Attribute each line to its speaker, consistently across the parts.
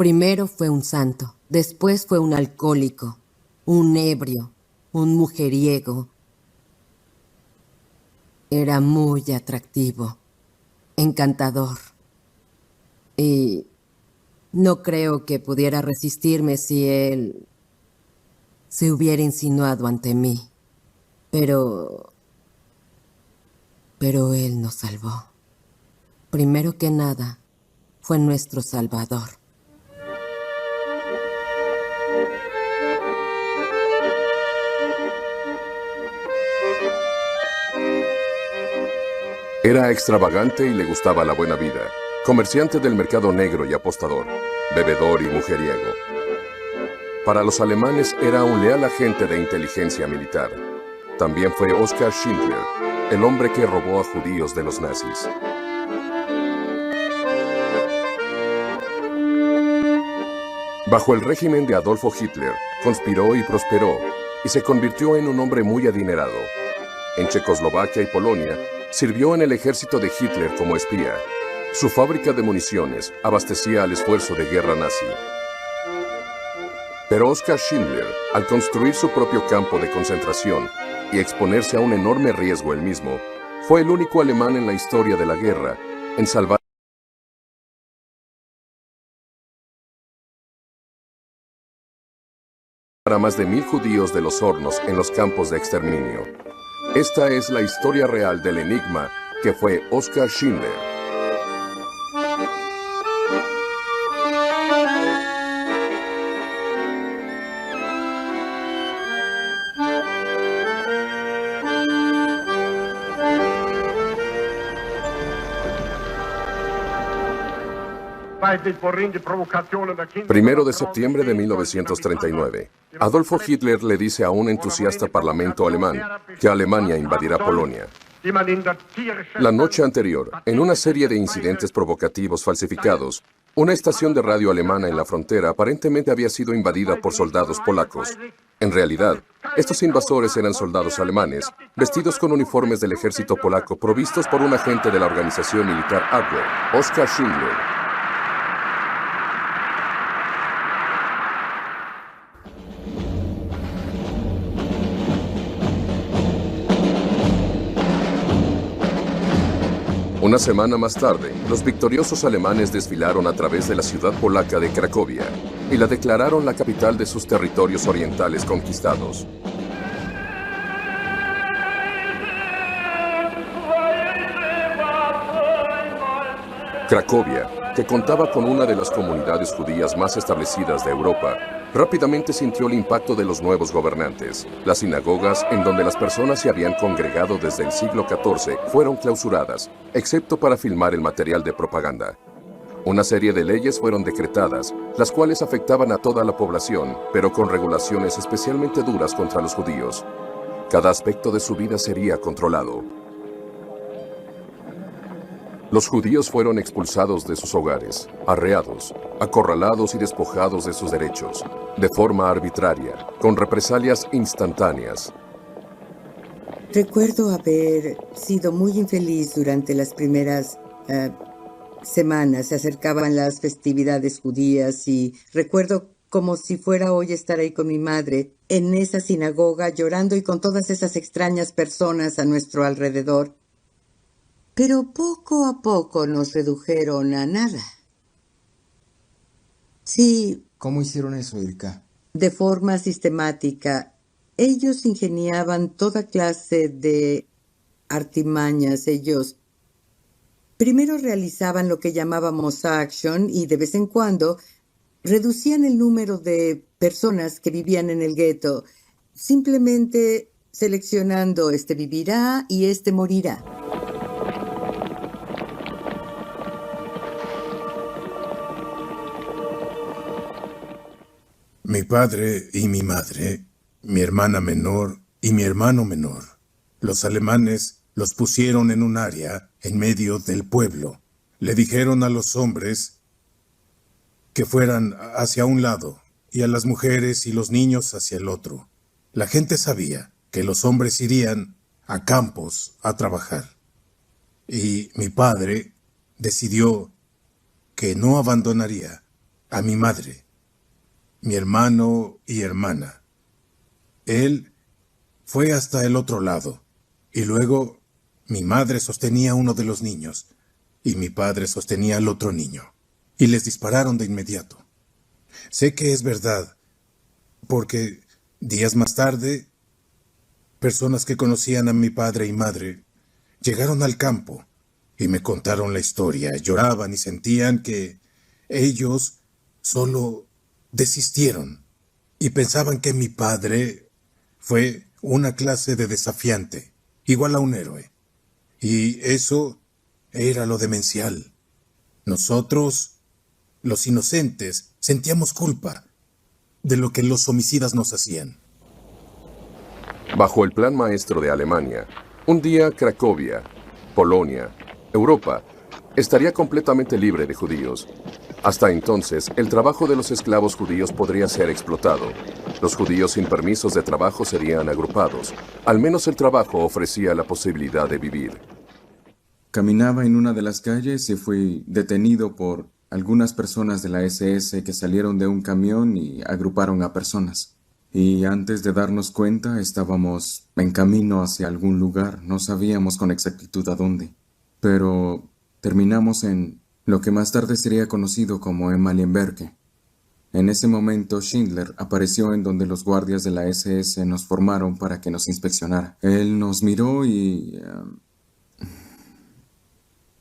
Speaker 1: Primero fue un santo, después fue un alcohólico, un ebrio, un mujeriego. Era muy atractivo, encantador. Y no creo que pudiera resistirme si él se hubiera insinuado ante mí. Pero él nos salvó. Primero que nada, fue nuestro Salvador.
Speaker 2: Era extravagante y le gustaba la buena vida. Comerciante del mercado negro y apostador, bebedor y mujeriego. Para los alemanes era un leal agente de inteligencia militar. También fue Oskar Schindler, el hombre que robó a judíos de los nazis. Bajo el régimen de Adolfo Hitler, conspiró y prosperó, y se convirtió en un hombre muy adinerado. En Checoslovaquia y Polonia, sirvió en el ejército de Hitler como espía. Su fábrica de municiones abastecía al esfuerzo de guerra nazi. Pero Oskar Schindler, al construir su propio campo de concentración y exponerse a un enorme riesgo él mismo, fue el único alemán en la historia de la guerra en salvar a más de 1000 judíos de los hornos en los campos de exterminio. Esta es la historia real del enigma que fue Oskar Schindler. Primero de septiembre de 1939, Adolfo Hitler le dice a un entusiasta parlamento alemán que Alemania invadirá Polonia. La noche anterior, en una serie de incidentes provocativos falsificados, una estación de radio alemana en la frontera aparentemente había sido invadida por soldados polacos. En realidad, estos invasores eran soldados alemanes, vestidos con uniformes del ejército polaco provistos por un agente de la organización militar Abwehr, Oskar Schindler. Una semana más tarde, los victoriosos alemanes desfilaron a través de la ciudad polaca de Cracovia y la declararon la capital de sus territorios orientales conquistados. Cracovia, que contaba con una de las comunidades judías más establecidas de Europa, rápidamente sintió el impacto de los nuevos gobernantes. Las sinagogas, en donde las personas se habían congregado desde el siglo XIV, fueron clausuradas, excepto para filmar el material de propaganda. Una serie de leyes fueron decretadas, las cuales afectaban a toda la población, pero con regulaciones especialmente duras contra los judíos. Cada aspecto de su vida sería controlado. Los judíos fueron expulsados de sus hogares, arreados, acorralados y despojados de sus derechos, de forma arbitraria, con represalias instantáneas.
Speaker 3: Recuerdo haber sido muy infeliz durante las primeras semanas. Se acercaban las festividades judías y recuerdo como si fuera hoy estar ahí con mi madre, en esa sinagoga, llorando y con todas esas extrañas personas a nuestro alrededor. Pero poco a poco nos redujeron a nada. Sí.
Speaker 4: ¿Cómo hicieron eso, Ilka?
Speaker 3: De forma sistemática. Ellos ingeniaban toda clase de artimañas. Ellos primero realizaban lo que llamábamos action y de vez en cuando reducían el número de personas que vivían en el gueto, simplemente seleccionando este vivirá y este morirá.
Speaker 5: Mi padre y mi madre, mi hermana menor y mi hermano menor, los alemanes los pusieron en un área en medio del pueblo. Le dijeron a los hombres que fueran hacia un lado y a las mujeres y los niños hacia el otro. La gente sabía que los hombres irían a campos a trabajar. Y mi padre decidió que no abandonaría a mi madre, mi hermano y hermana. Él fue hasta el otro lado, y luego mi madre sostenía a uno de los niños, y mi padre sostenía al otro niño, y les dispararon de inmediato. Sé que es verdad, porque días más tarde, personas que conocían a mi padre y madre llegaron al campo y me contaron la historia. Lloraban y sentían que ellos solo desistieron y pensaban que mi padre fue una clase de desafiante, igual a un héroe. Y eso era lo demencial. Nosotros, los inocentes, sentíamos culpa de lo que los homicidas nos hacían.
Speaker 2: Bajo el plan maestro de Alemania, un día Cracovia, Polonia, Europa, estaría completamente libre de judíos. Hasta entonces, el trabajo de los esclavos judíos podría ser explotado. Los judíos sin permisos de trabajo serían agrupados. Al menos el trabajo ofrecía la posibilidad de vivir.
Speaker 4: Caminaba en una de las calles y fui detenido por algunas personas de la SS que salieron de un camión y agruparon a personas. Y antes de darnos cuenta, estábamos en camino hacia algún lugar. No sabíamos con exactitud a dónde. Pero terminamos en lo que más tarde sería conocido como Amalienberg. En ese momento, Schindler apareció en donde los guardias de la SS nos formaron para que nos inspeccionara. Él nos miró y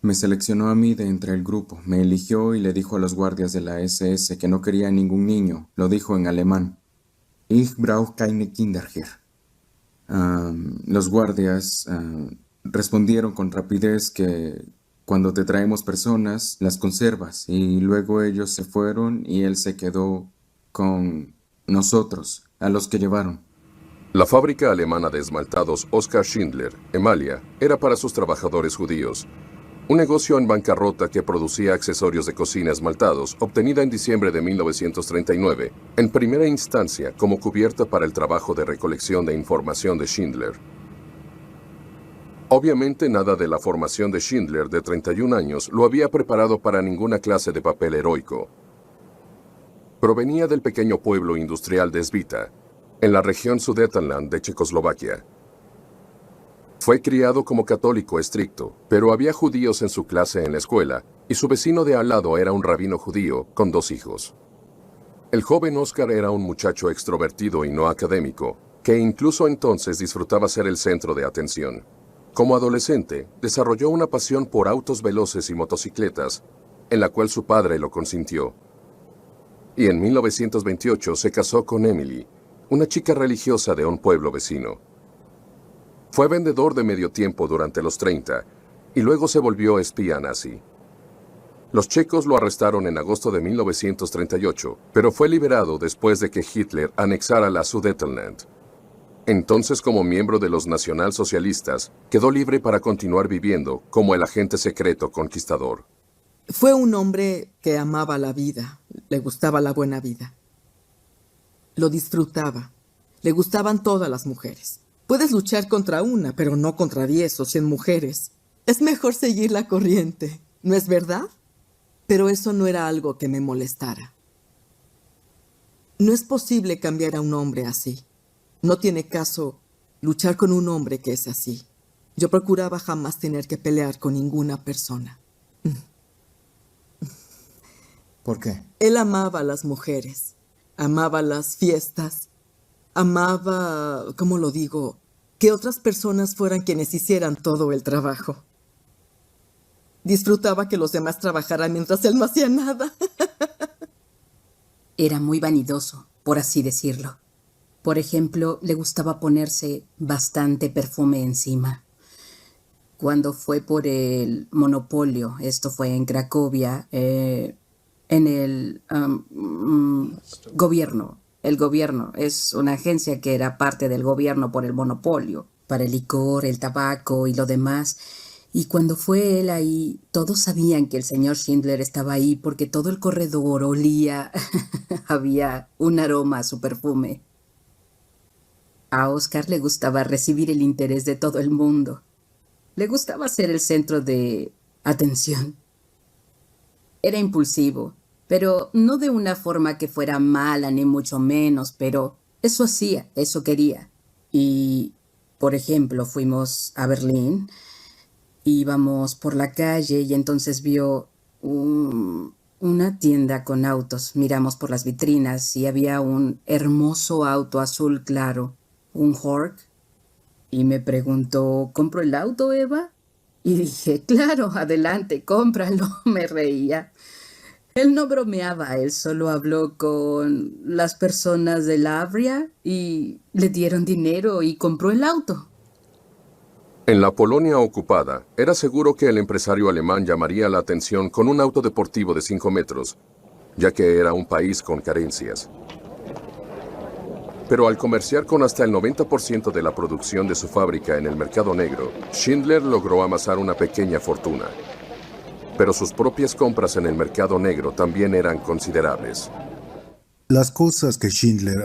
Speaker 4: me seleccionó a mí de entre el grupo. Me eligió y le dijo a los guardias de la SS que no quería ningún niño. Lo dijo en alemán. Ich brauche keine Kinder hier. Los guardias respondieron con rapidez que cuando te traemos personas, las conservas. Y luego ellos se fueron y él se quedó con nosotros, a los que llevaron.
Speaker 2: La fábrica alemana de esmaltados Oskar Schindler, Emalia, era para sus trabajadores judíos. Un negocio en bancarrota que producía accesorios de cocina esmaltados, obtenida en diciembre de 1939, en primera instancia como cubierta para el trabajo de recolección de información de Schindler. Obviamente nada de la formación de Schindler de 31 años lo había preparado para ninguna clase de papel heroico. Provenía del pequeño pueblo industrial de Svita, en la región Sudetenland de Checoslovaquia. Fue criado como católico estricto, pero había judíos en su clase en la escuela, y su vecino de al lado era un rabino judío con 2 hijos. El joven Oscar era un muchacho extrovertido y no académico, que incluso entonces disfrutaba ser el centro de atención. Como adolescente, desarrolló una pasión por autos veloces y motocicletas, en la cual su padre lo consintió. Y en 1928 se casó con Emily, una chica religiosa de un pueblo vecino. Fue vendedor de medio tiempo durante los 30 y luego se volvió espía nazi. Los checos lo arrestaron en agosto de 1938, pero fue liberado después de que Hitler anexara la Sudetenland. Entonces, como miembro de los nacionalsocialistas, quedó libre para continuar viviendo como el agente secreto conquistador.
Speaker 6: Fue un hombre que amaba la vida, le gustaba la buena vida. Lo disfrutaba, le gustaban todas las mujeres. Puedes luchar contra una, pero no contra 10 o 100 mujeres. Es mejor seguir la corriente, ¿no es verdad? Pero eso no era algo que me molestara. No es posible cambiar a un hombre así. No tiene caso luchar con un hombre que es así. Yo procuraba jamás tener que pelear con ninguna persona.
Speaker 4: ¿Por qué?
Speaker 6: Él amaba a las mujeres, amaba las fiestas, amaba, ¿cómo lo digo?, que otras personas fueran quienes hicieran todo el trabajo. Disfrutaba que los demás trabajaran mientras él no hacía nada.
Speaker 1: Era muy vanidoso, por así decirlo. Por ejemplo, le gustaba ponerse bastante perfume encima. Cuando fue por el monopolio, esto fue en Cracovia, en el gobierno. El gobierno es una agencia que era parte del gobierno por el monopolio, para el licor, el tabaco y lo demás. Y cuando fue él ahí, todos sabían que el señor Schindler estaba ahí porque todo el corredor olía, había un aroma a su perfume. A Oscar le gustaba recibir el interés de todo el mundo. Le gustaba ser el centro de atención. Era impulsivo, pero no de una forma que fuera mala ni mucho menos, pero eso hacía, eso quería. Y, por ejemplo, fuimos a Berlín, íbamos por la calle y entonces vio una tienda con autos. Miramos por las vitrinas y había un hermoso auto azul claro, un Hork, y me preguntó, ¿compro el auto, Eva? Y dije, claro, adelante, cómpralo. Me reía. Él no bromeaba, él solo habló con las personas del Avria y le dieron dinero y compró el auto.
Speaker 2: En la Polonia ocupada, era seguro que el empresario alemán llamaría la atención con un auto deportivo de 5 metros, ya que era un país con carencias. Pero al comerciar con hasta el 90% de la producción de su fábrica en el mercado negro, Schindler logró amasar una pequeña fortuna. Pero sus propias compras en el mercado negro también eran considerables.
Speaker 7: Las cosas que Schindler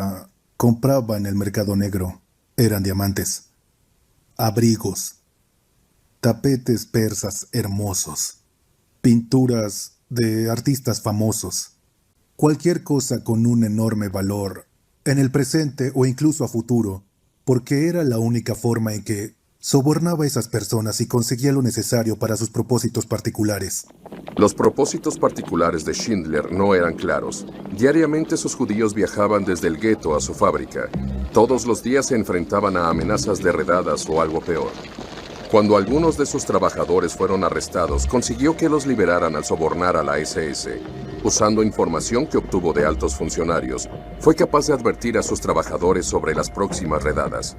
Speaker 7: compraba en el mercado negro eran diamantes, abrigos, tapetes persas hermosos, pinturas de artistas famosos, cualquier cosa con un enorme valor en el presente o incluso a futuro, porque era la única forma en que sobornaba a esas personas y conseguía lo necesario para sus propósitos particulares.
Speaker 2: Los propósitos particulares de Schindler no eran claros. Diariamente sus judíos viajaban desde el gueto a su fábrica. Todos los días se enfrentaban a amenazas de redadas o algo peor. Cuando algunos de sus trabajadores fueron arrestados, consiguió que los liberaran al sobornar a la SS. Usando información que obtuvo de altos funcionarios, fue capaz de advertir a sus trabajadores sobre las próximas redadas.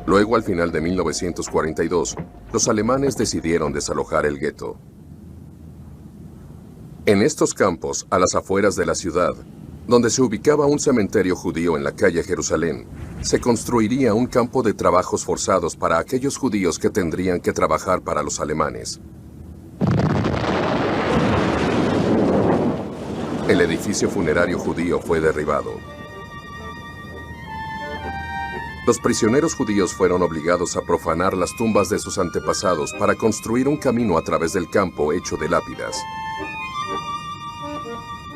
Speaker 2: Luego, al final de 1942, los alemanes decidieron desalojar el gueto. En estos campos, a las afueras de la ciudad, donde se ubicaba un cementerio judío en la calle Jerusalén, se construiría un campo de trabajos forzados para aquellos judíos que tendrían que trabajar para los alemanes. El edificio funerario judío fue derribado. Los prisioneros judíos fueron obligados a profanar las tumbas de sus antepasados para construir un camino a través del campo hecho de lápidas.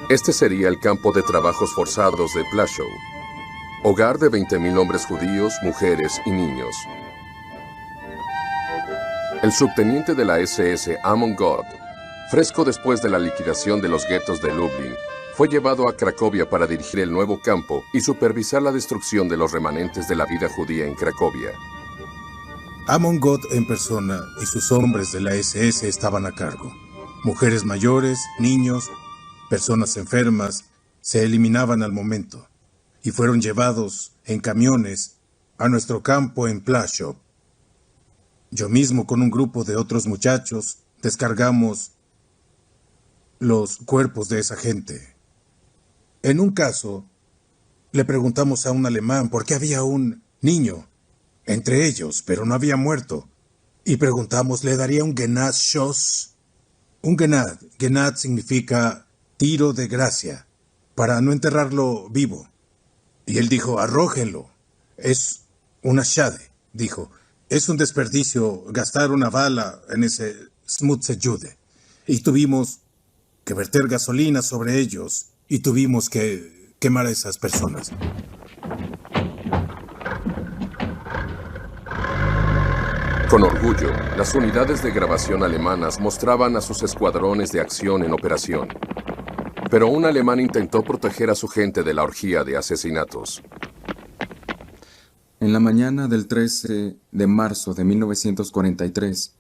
Speaker 2: Este sería el campo de trabajos forzados de Plaszow, hogar de 20.000 hombres judíos, mujeres y niños. El subteniente de la SS, Amon Gott, fresco después de la liquidación de los guetos de Lublin, fue llevado a Cracovia para dirigir el nuevo campo y supervisar la destrucción de los remanentes de la vida judía en Cracovia.
Speaker 5: Amon Gott en persona y sus hombres de la SS estaban a cargo. Mujeres mayores, niños, personas enfermas, se eliminaban al momento y fueron llevados en camiones a nuestro campo en Plaszow. Yo mismo con un grupo de otros muchachos descargamos los cuerpos de esa gente. En un caso, le preguntamos a un alemán por qué había un niño entre ellos, pero no había muerto. Y preguntamos, ¿le daría un Genadsschuss? Un Genad significa tiro de gracia, para no enterrarlo vivo. Y él dijo, arrójenlo. Es una Schade, dijo. Es un desperdicio gastar una bala en ese Schmutze-Jude. Y tuvimos que verter gasolina sobre ellos y tuvimos que quemar a esas personas.
Speaker 2: Con orgullo, las unidades de grabación alemanas mostraban a sus escuadrones de acción en operación. Pero un alemán intentó proteger a su gente de la orgía de asesinatos.
Speaker 4: En la mañana del 13 de marzo de 1943,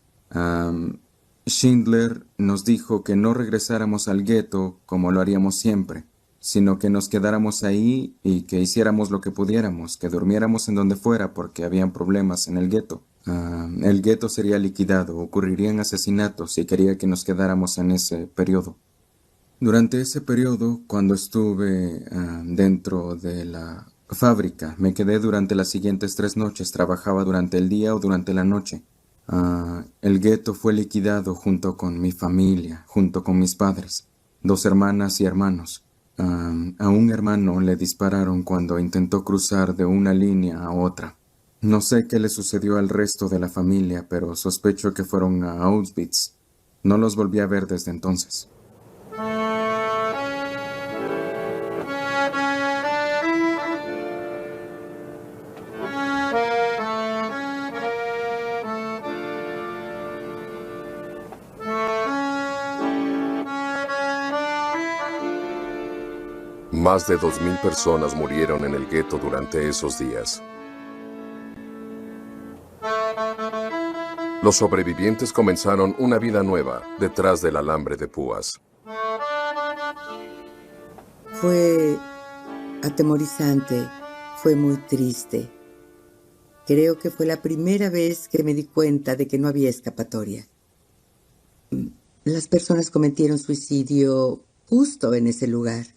Speaker 4: Schindler nos dijo que no regresáramos al gueto como lo haríamos siempre, sino que nos quedáramos ahí y que hiciéramos lo que pudiéramos, que durmiéramos en donde fuera porque habían problemas en el gueto. El gueto sería liquidado, ocurrirían asesinatos y quería que nos quedáramos en ese periodo. Durante ese periodo, cuando estuve dentro de la fábrica, me quedé durante las siguientes 3 noches, trabajaba durante el día o durante la noche. El gueto fue liquidado junto con mi familia, junto con mis padres, 2 hermanas y hermanos. A un hermano le dispararon cuando intentó cruzar de una línea a otra. No sé qué le sucedió al resto de la familia, pero sospecho que fueron a Auschwitz. No los volví a ver desde entonces.
Speaker 2: Más de 2000 personas murieron en el gueto durante esos días. Los sobrevivientes comenzaron una vida nueva detrás del alambre de púas.
Speaker 3: Fue atemorizante, fue muy triste. Creo que fue la primera vez que me di cuenta de que no había escapatoria. Las personas cometieron suicidio justo en ese lugar.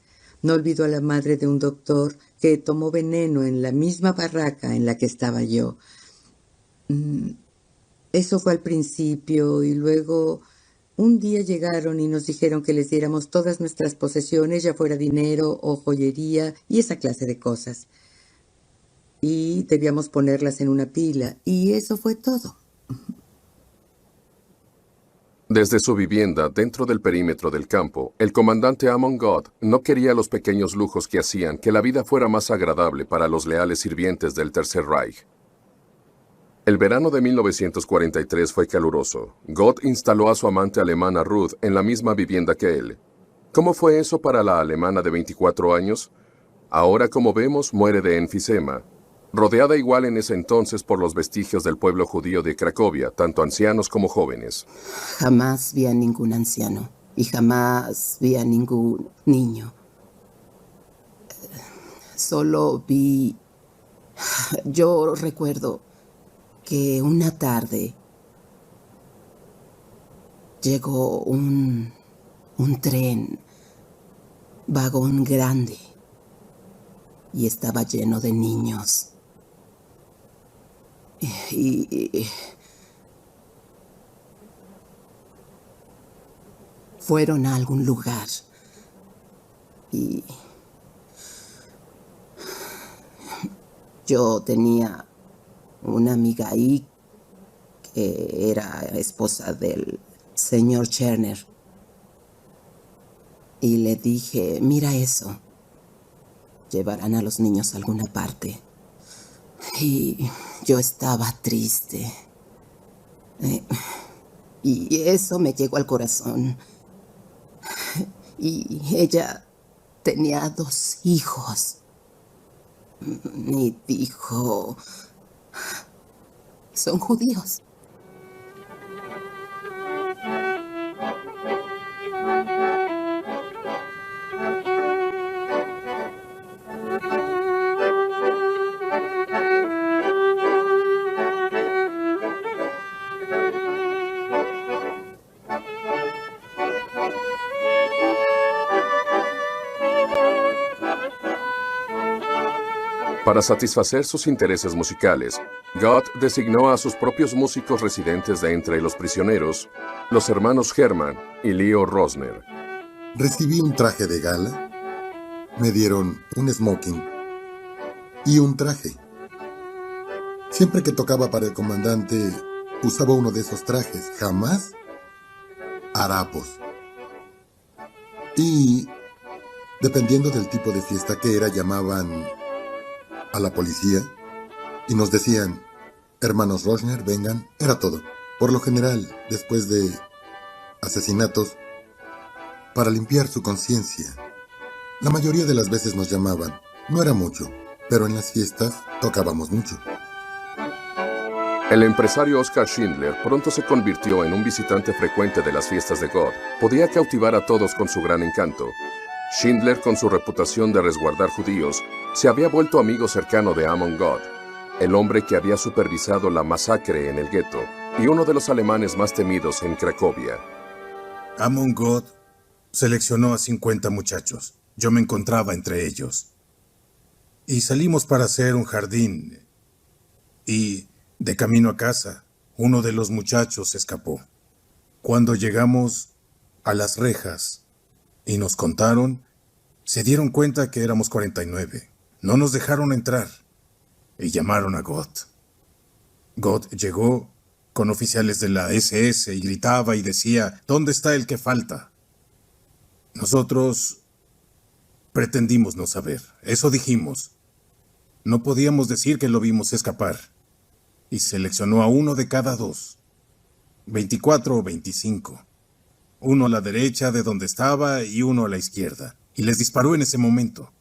Speaker 3: No olvido a la madre de un doctor que tomó veneno en la misma barraca en la que estaba yo. Eso fue al principio y luego un día llegaron y nos dijeron que les diéramos todas nuestras posesiones, ya fuera dinero o joyería y esa clase de cosas. Y debíamos ponerlas en una pila y eso fue todo.
Speaker 2: Desde su vivienda, dentro del perímetro del campo, el comandante Amon God no quería los pequeños lujos que hacían que la vida fuera más agradable para los leales sirvientes del Tercer Reich. El verano de 1943 fue caluroso. God instaló a su amante alemana Ruth en la misma vivienda que él. ¿Cómo fue eso para la alemana de 24 años? Ahora, como vemos, muere de enfisema, rodeada igual en ese entonces por los vestigios del pueblo judío de Cracovia, tanto ancianos como jóvenes.
Speaker 1: Jamás vi a ningún anciano y jamás vi a ningún niño. Solo vi... Yo recuerdo que una tarde llegó un tren, vagón grande, y estaba lleno de niños. Y fueron a algún lugar y yo tenía una amiga ahí que era esposa del señor Cherner y le dije, mira eso, llevarán a los niños a alguna parte. Y yo estaba triste. Y eso me llegó al corazón. Y ella tenía 2 hijos. Y dijo, son judíos.
Speaker 2: Para satisfacer sus intereses musicales, God designó a sus propios músicos residentes de entre los prisioneros, los hermanos Hermann y Leo Rosner.
Speaker 8: Recibí un traje de gala, me dieron un smoking y un traje. Siempre que tocaba para el comandante, usaba uno de esos trajes, jamás harapos. Y, dependiendo del tipo de fiesta que era, llamaban a la policía y nos decían, hermanos Rosner, vengan, era todo. Por lo general, después de asesinatos, para limpiar su conciencia. La mayoría de las veces nos llamaban, no era mucho, pero en las fiestas tocábamos mucho.
Speaker 2: El empresario Oskar Schindler pronto se convirtió en un visitante frecuente de las fiestas de God. Podía cautivar a todos con su gran encanto. Schindler, con su reputación de resguardar judíos, se había vuelto amigo cercano de Amon God, el hombre que había supervisado la masacre en el gueto y uno de los alemanes más temidos en Cracovia.
Speaker 5: Amon God seleccionó a 50 muchachos. Yo me encontraba entre ellos. Y salimos para hacer un jardín. Y, de camino a casa, uno de los muchachos escapó. Cuando llegamos a las rejas y nos contaron, se dieron cuenta que éramos 49. No nos dejaron entrar y llamaron a God. God llegó con oficiales de la SS y gritaba y decía, ¿dónde está el que falta? Nosotros pretendimos no saber. Eso dijimos. No podíamos decir que lo vimos escapar. Y seleccionó a uno de cada 2. 24 o 25. Uno a la derecha de donde estaba y uno a la izquierda. y les disparó en ese momento.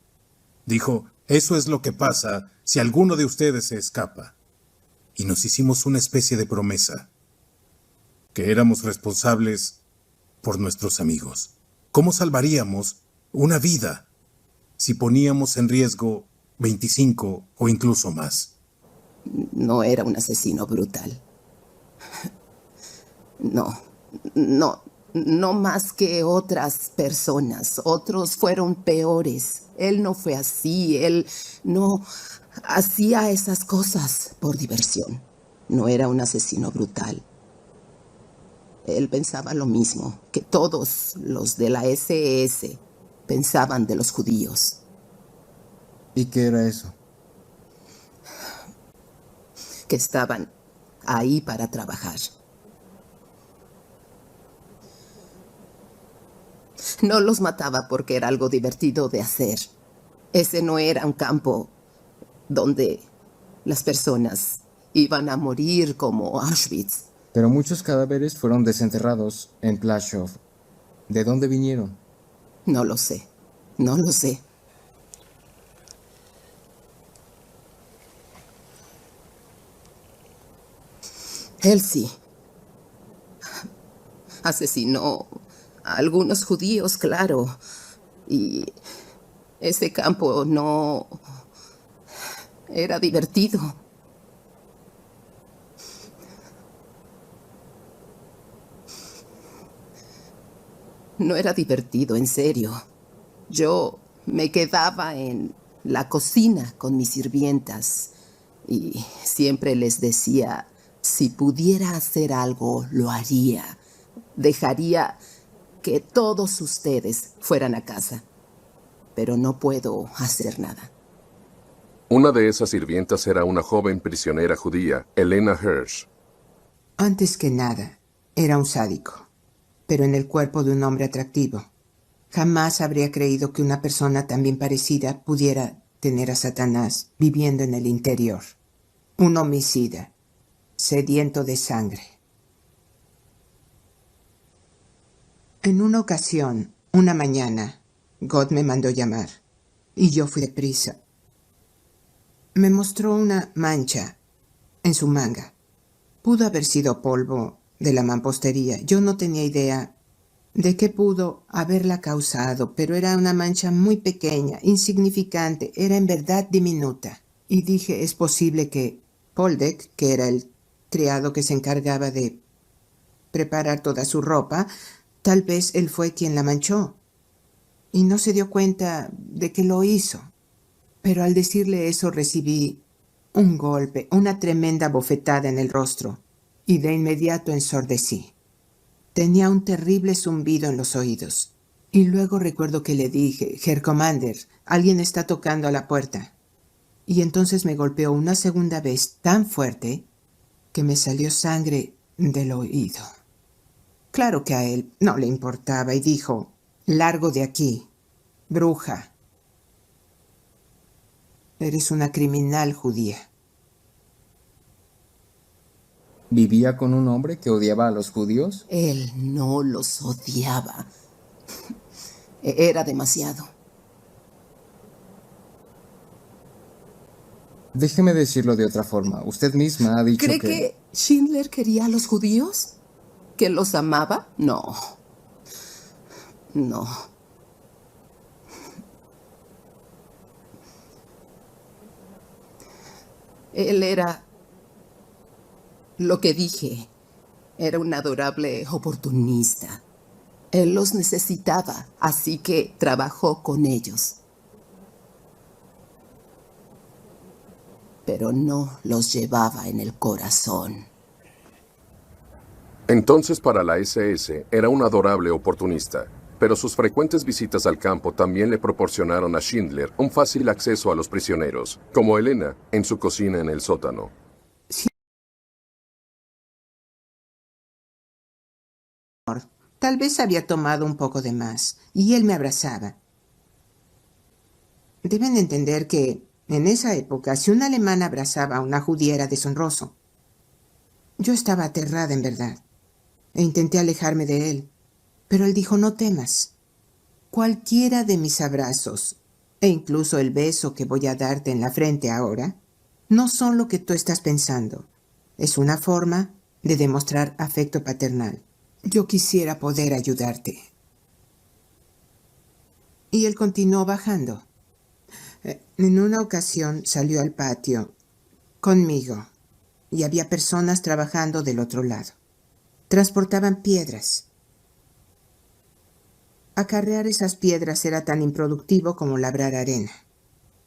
Speaker 5: Dijo, eso es lo que pasa si alguno de ustedes se escapa. Y nos hicimos una especie de promesa, que éramos responsables por nuestros amigos. ¿Cómo salvaríamos una vida si poníamos en riesgo 25 o incluso más?
Speaker 9: No era un asesino brutal. No más que otras personas. Otros fueron peores. Él no fue así. Él no hacía esas cosas por diversión. No era un asesino brutal. Él pensaba lo mismo que todos los de la SS pensaban de los judíos.
Speaker 10: ¿Y qué era eso?
Speaker 9: Que estaban ahí para trabajar. No los mataba porque era algo divertido de hacer. Ese no era un campo donde las personas iban a morir como Auschwitz.
Speaker 10: Pero muchos cadáveres fueron desenterrados en Plaszow. ¿De dónde vinieron?
Speaker 9: No lo sé. No lo sé. Él sí. Asesinó a algunos judíos, claro. Y ese campo no era divertido. No era divertido, en serio. Yo me quedaba en la cocina con mis sirvientas y siempre les decía, si pudiera hacer algo, lo haría. Dejaría que todos ustedes fueran a casa, pero no puedo hacer nada.
Speaker 2: Una de esas sirvientas era una joven prisionera judía, Elena Hirsch.
Speaker 11: Antes que nada, era un sádico, pero en el cuerpo de un hombre atractivo. Jamás habría creído que una persona tan bien parecida pudiera tener a Satanás viviendo en el interior. Un homicida, sediento de sangre. En una ocasión, una mañana, God me mandó llamar, y yo fui deprisa. Me mostró una mancha en su manga. Pudo haber sido polvo de la mampostería. Yo no tenía idea de qué pudo haberla causado, pero era una mancha muy pequeña, insignificante, era en verdad diminuta. Y dije, es posible que Poldek, que era el criado que se encargaba de preparar toda su ropa, tal vez él fue quien la manchó. Y no se dio cuenta de que lo hizo. Pero al decirle eso recibí un golpe, una tremenda bofetada en el rostro, y de inmediato ensordecí. Tenía un terrible zumbido en los oídos. Y luego recuerdo que le dije, Herr Commander, alguien está tocando a la puerta. Y entonces me golpeó una segunda vez tan fuerte que me salió sangre del oído. Claro que a él no le importaba y dijo, largo de aquí, bruja. Eres una criminal judía.
Speaker 10: ¿Vivía con un hombre que odiaba a los judíos?
Speaker 9: Él no los odiaba. Era demasiado.
Speaker 10: Déjeme decirlo de otra forma. Usted misma ha dicho
Speaker 9: ¿Cree que Schindler quería a los judíos? ¿Que los amaba? No. No. Él era lo que dije. Era un adorable oportunista. Él los necesitaba, así que trabajó con ellos. Pero no los llevaba en el corazón.
Speaker 2: Entonces para la SS era un adorable oportunista, pero sus frecuentes visitas al campo también le proporcionaron a Schindler un fácil acceso a los prisioneros, como Elena en su cocina en el sótano.
Speaker 11: Tal vez había tomado un poco de más, y él me abrazaba. Deben entender que, en esa época, si un alemán abrazaba a una judía era deshonroso. Yo estaba aterrada, en verdad, e intenté alejarme de él, pero él dijo, no temas. Cualquiera de mis abrazos, e incluso el beso que voy a darte en la frente ahora, no son lo que tú estás pensando. Es una forma de demostrar afecto paternal. Yo quisiera poder ayudarte. Y él continuó bajando. En una ocasión salió al patio conmigo y había personas trabajando del otro lado. Transportaban piedras. Acarrear esas piedras era tan improductivo como labrar arena.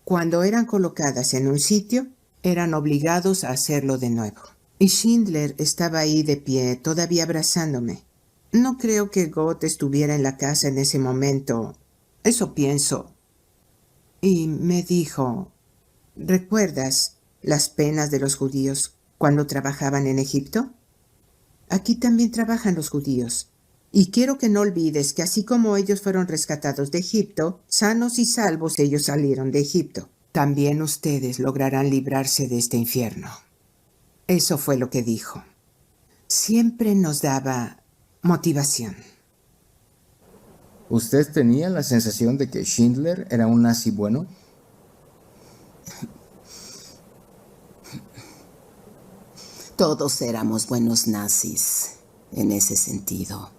Speaker 11: Cuando eran colocadas en un sitio, eran obligados a hacerlo de nuevo. Y Schindler estaba ahí de pie, todavía abrazándome. No creo que Gott estuviera en la casa en ese momento. Eso pienso. Y me dijo, ¿recuerdas las penas de los judíos cuando trabajaban en Egipto? Aquí también trabajan los judíos. Y quiero que no olvides que así como ellos fueron rescatados de Egipto, sanos y salvos ellos salieron de Egipto. También ustedes lograrán librarse de este infierno. Eso fue lo que dijo. Siempre nos daba motivación.
Speaker 10: ¿Usted tenía la sensación de que Schindler era un nazi bueno?
Speaker 9: Todos éramos buenos nazis en ese sentido.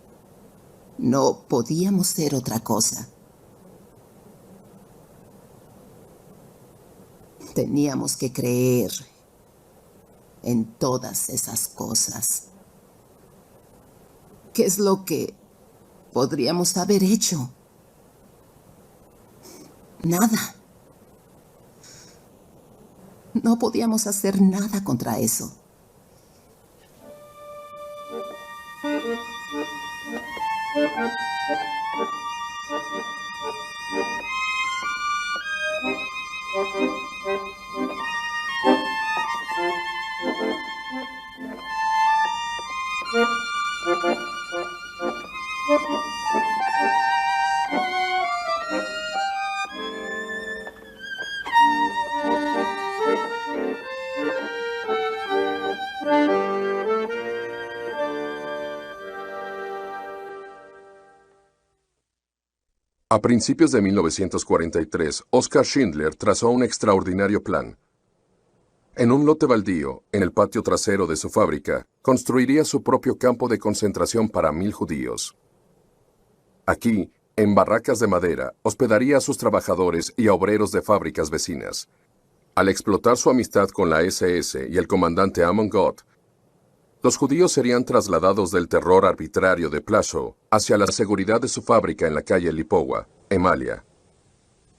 Speaker 9: No podíamos ser otra cosa. Teníamos que creer en todas esas cosas. ¿Qué es lo que podríamos haber hecho? Nada. No podíamos hacer nada contra eso.
Speaker 2: A principios de 1943, Oskar Schindler trazó un extraordinario plan. En un lote baldío, en el patio trasero de su fábrica, construiría su propio campo de concentración para 1000 judíos. Aquí, en barracas de madera, hospedaría a sus trabajadores y a obreros de fábricas vecinas. Al explotar su amistad con la SS y el comandante Amon Gott, los judíos serían trasladados del terror arbitrario de Plaszow hacia la seguridad de su fábrica en la calle Lipowa, Emalia.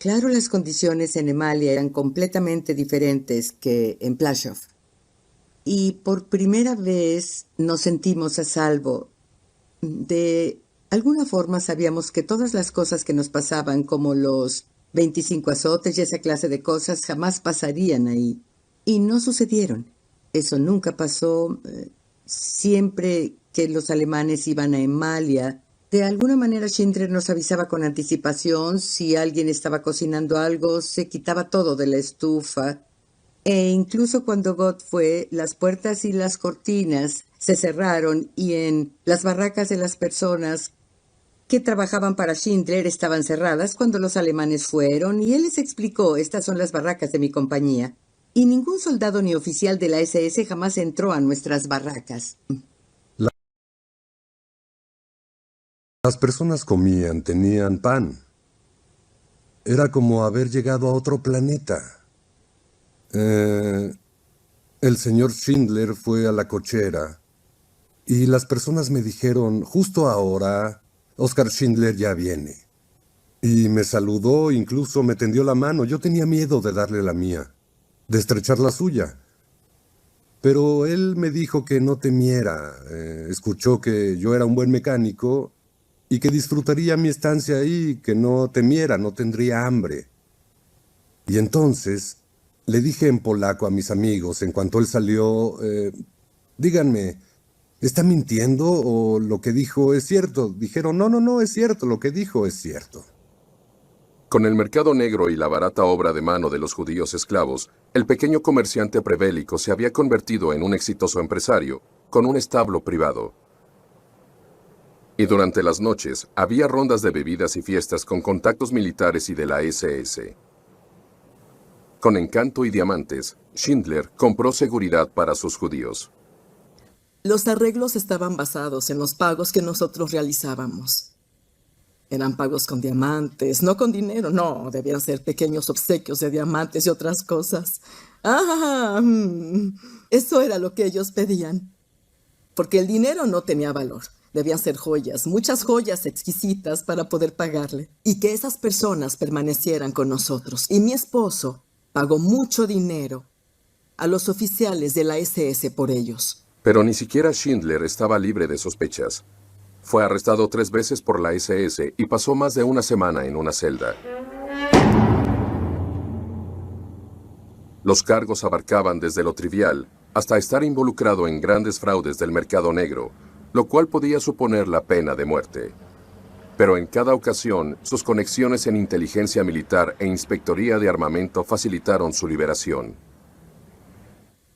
Speaker 3: Claro, las condiciones en Emalia eran completamente diferentes que en Plaszow. Y por primera vez nos sentimos a salvo. De alguna forma sabíamos que todas las cosas que nos pasaban, como los 25 azotes y esa clase de cosas, jamás pasarían ahí. Y no sucedieron. Eso nunca pasó. Siempre que los alemanes iban a Emalia, de alguna manera Schindler nos avisaba con anticipación. Si alguien estaba cocinando algo, se quitaba todo de la estufa. E incluso cuando Gott fue, las puertas y las cortinas se cerraron y en las barracas de las personas que trabajaban para Schindler estaban cerradas cuando los alemanes fueron, y él les explicó, estas son las barracas de mi compañía. Y ningún soldado ni oficial de la SS jamás entró a nuestras barracas.
Speaker 12: Las personas comían, tenían pan. Era como haber llegado a otro planeta. El señor Schindler fue a la cochera y las personas me dijeron, justo ahora, Oskar Schindler ya viene. Y me saludó, incluso me tendió la mano. Yo tenía miedo de darle la mía, de estrechar la suya. Pero él me dijo que no temiera. Escuchó que yo era un buen mecánico y que disfrutaría mi estancia ahí, que no temiera, no tendría hambre. Y entonces le dije en polaco a mis amigos, en cuanto él salió, díganme, ¿está mintiendo o lo que dijo es cierto? Dijeron, no, es cierto, lo que dijo es cierto.
Speaker 2: Con el mercado negro y la barata obra de mano de los judíos esclavos, el pequeño comerciante prebélico se había convertido en un exitoso empresario, con un establo privado. Y durante las noches había rondas de bebidas y fiestas con contactos militares y de la SS. Con encanto y diamantes, Schindler compró seguridad para sus judíos.
Speaker 6: Los arreglos estaban basados en los pagos que nosotros realizábamos. Eran pagos con diamantes, no con dinero, no, debían ser pequeños obsequios de diamantes y otras cosas. Eso era lo que ellos pedían. Porque el dinero no tenía valor. Debían ser joyas, muchas joyas exquisitas para poder pagarle. Y que esas personas permanecieran con nosotros. Y mi esposo pagó mucho dinero a los oficiales de la SS por ellos.
Speaker 2: Pero ni siquiera Schindler estaba libre de sospechas. Fue arrestado 3 veces por la SS y pasó más de una semana en una celda. Los cargos abarcaban desde lo trivial hasta estar involucrado en grandes fraudes del mercado negro, lo cual podía suponer la pena de muerte. Pero en cada ocasión, sus conexiones en inteligencia militar e inspectoría de armamento facilitaron su liberación.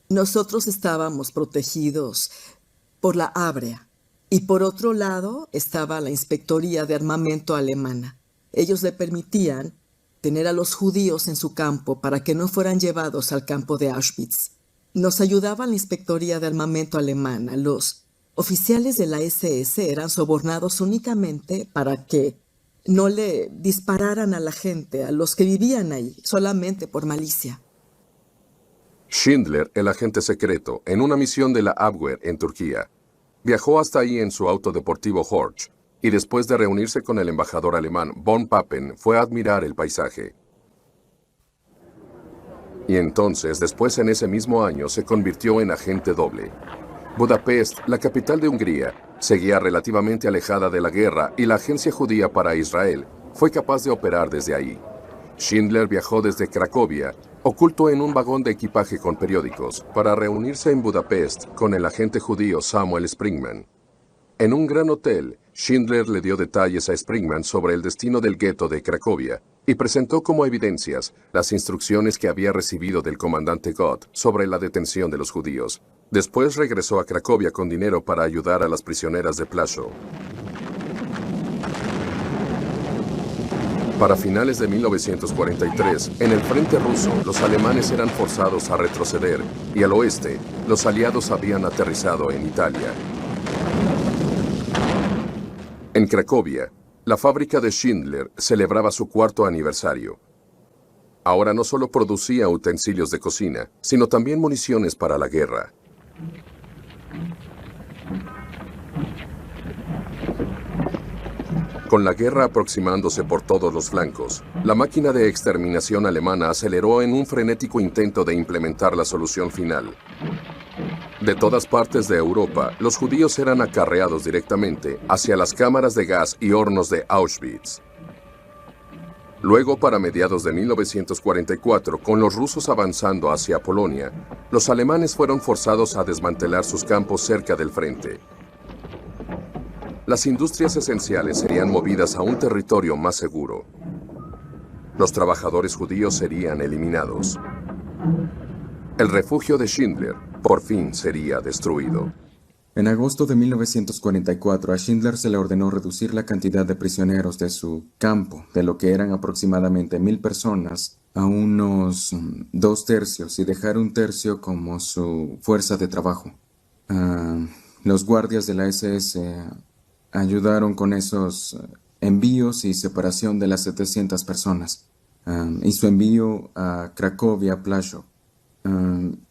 Speaker 6: Nosotros estábamos protegidos por la Abrea. Y por otro lado estaba la Inspectoría de Armamento alemana. Ellos le permitían tener a los judíos en su campo para que no fueran llevados al campo de Auschwitz. Nos ayudaba la Inspectoría de Armamento alemana. Los oficiales de la SS eran sobornados únicamente para que no le dispararan a la gente, a los que vivían ahí, solamente por malicia.
Speaker 2: Schindler, el agente secreto, en una misión de la Abwehr en Turquía, viajó hasta ahí en su auto deportivo Horch, y después de reunirse con el embajador alemán von Papen, fue a admirar el paisaje. Y entonces, después en ese mismo año, se convirtió en agente doble. Budapest, la capital de Hungría, seguía relativamente alejada de la guerra y la agencia judía para Israel fue capaz de operar desde ahí. Schindler viajó desde Cracovia, oculto en un vagón de equipaje con periódicos, para reunirse en Budapest con el agente judío Samuel Springman. En un gran hotel, Schindler le dio detalles a Springman sobre el destino del gueto de Cracovia y presentó como evidencias las instrucciones que había recibido del comandante Gott sobre la detención de los judíos. Después regresó a Cracovia con dinero para ayudar a las prisioneras de Plaszow. Para finales de 1943, en el frente ruso, los alemanes eran forzados a retroceder y al oeste, los aliados habían aterrizado en Italia. En Cracovia, la fábrica de Schindler celebraba su 4º aniversario. Ahora no solo producía utensilios de cocina, sino también municiones para la guerra. Con la guerra aproximándose por todos los flancos, la máquina de exterminación alemana aceleró en un frenético intento de implementar la solución final. De todas partes de Europa, los judíos eran acarreados directamente hacia las cámaras de gas y hornos de Auschwitz. Luego, para mediados de 1944, con los rusos avanzando hacia Polonia, los alemanes fueron forzados a desmantelar sus campos cerca del frente. Las industrias esenciales serían movidas a un territorio más seguro. Los trabajadores judíos serían eliminados. El refugio de Schindler, por fin, sería destruido.
Speaker 4: En agosto de 1944, a Schindler se le ordenó reducir la cantidad de prisioneros de su campo, de lo que eran aproximadamente 1000 personas, a unos 2/3 y dejar 1/3 como su fuerza de trabajo. Los guardias de la SS ayudaron con esos envíos y separación de las 700 personas, y su envío a Cracovia, Plaszow.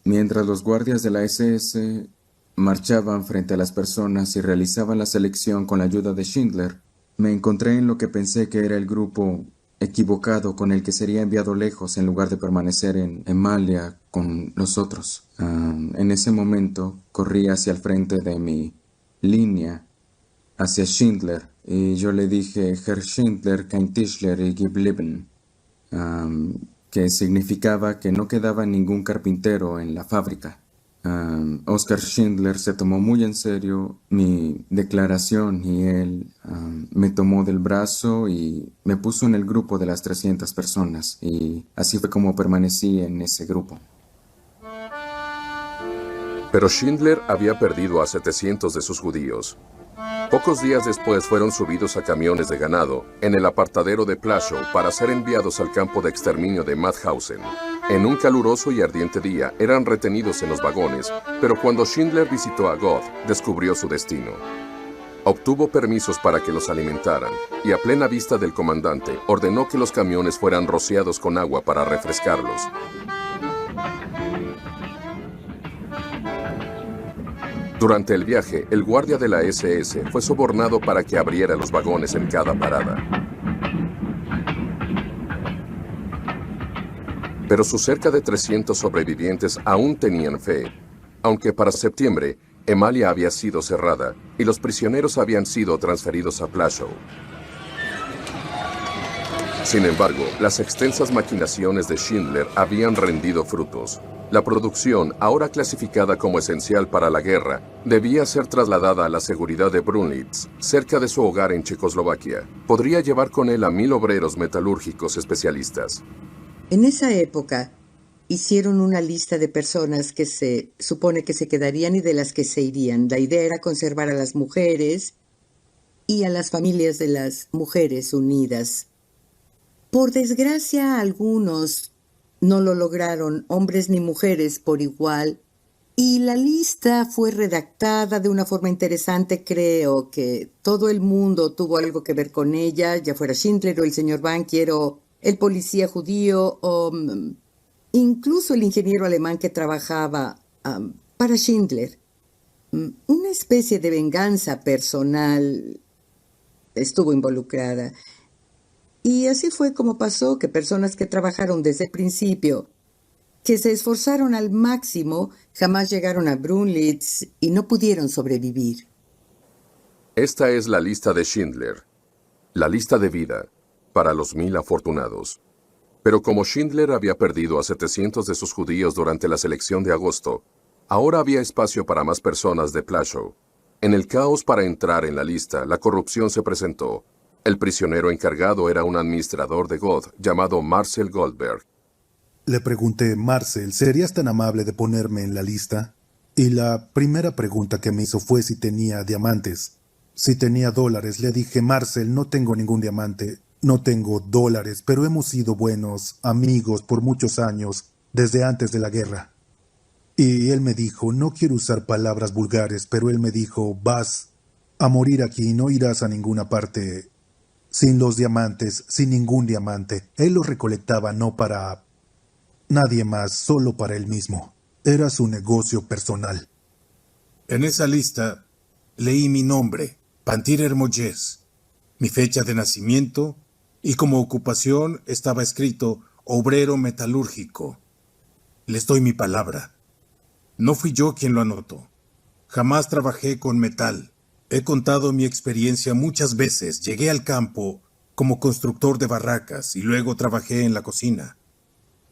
Speaker 4: Mientras los guardias de la SS marchaban frente a las personas y realizaban la selección con la ayuda de Schindler, me encontré en lo que pensé que era el grupo equivocado con el que sería enviado lejos en lugar de permanecer en Malia con los otros. En ese momento corrí hacia el frente de mi línea, hacia Schindler, y yo le dije, Herr Schindler, kein Tischler geblieben, que significaba que no quedaba ningún carpintero en la fábrica. Oskar Schindler se tomó muy en serio mi declaración y él me tomó del brazo y me puso en el grupo de las 300 personas, y así fue como permanecí en ese grupo.
Speaker 2: Pero Schindler había perdido a 700 de sus judíos. Pocos días después fueron subidos a camiones de ganado en el apartadero de Plaszow para ser enviados al campo de exterminio de Mauthausen. En un caluroso y ardiente día eran retenidos en los vagones, pero cuando Schindler visitó a Gott, descubrió su destino. Obtuvo permisos para que los alimentaran y a plena vista del comandante ordenó que los camiones fueran rociados con agua para refrescarlos. Durante el viaje, el guardia de la SS fue sobornado para que abriera los vagones en cada parada. Pero sus cerca de 300 sobrevivientes aún tenían fe, aunque para septiembre, Emalia había sido cerrada y los prisioneros habían sido transferidos a Plaszow. Sin embargo, las extensas maquinaciones de Schindler habían rendido frutos. La producción, ahora clasificada como esencial para la guerra, debía ser trasladada a la seguridad de Brunlitz, cerca de su hogar en Checoslovaquia. Podría llevar con él a 1000 obreros metalúrgicos especialistas.
Speaker 3: En esa época, hicieron una lista de personas que se supone que se quedarían y de las que se irían. La idea era conservar a las mujeres y a las familias de las mujeres unidas. Por desgracia, algunos no lo lograron, hombres ni mujeres por igual, y la lista fue redactada de una forma interesante. Creo que todo el mundo tuvo algo que ver con ella, ya fuera Schindler o el señor Bankier o el policía judío o incluso el ingeniero alemán que trabajaba para Schindler. Una especie de venganza personal estuvo involucrada. Y así fue como pasó, que personas que trabajaron desde el principio, que se esforzaron al máximo, jamás llegaron a Brunlitz y no pudieron sobrevivir.
Speaker 2: Esta es la lista de Schindler, la lista de vida para los 1000 afortunados. Pero como Schindler había perdido a 700 de sus judíos durante la selección de agosto, ahora había espacio para más personas de Plaszow. En el caos para entrar en la lista, la corrupción se presentó. El prisionero encargado era un administrador de Gott llamado Marcel Goldberg.
Speaker 7: Le pregunté, Marcel, ¿serías tan amable de ponerme en la lista? Y la primera pregunta que me hizo fue si tenía diamantes. Si tenía dólares, le dije, Marcel, no tengo ningún diamante, no tengo dólares, pero hemos sido buenos amigos por muchos años, desde antes de la guerra. Y él me dijo, no quiero usar palabras vulgares, pero él me dijo, vas a morir aquí, no irás a ninguna parte sin los diamantes, sin ningún diamante. Él los recolectaba no para nadie más, solo para él mismo. Era su negocio personal.
Speaker 5: En esa lista leí mi nombre, Pantir Hermoyes, mi fecha de nacimiento y como ocupación estaba escrito obrero metalúrgico. Les doy mi palabra. No fui yo quien lo anotó. Jamás trabajé con metal. He contado mi experiencia muchas veces. Llegué al campo como constructor de barracas y luego trabajé en la cocina.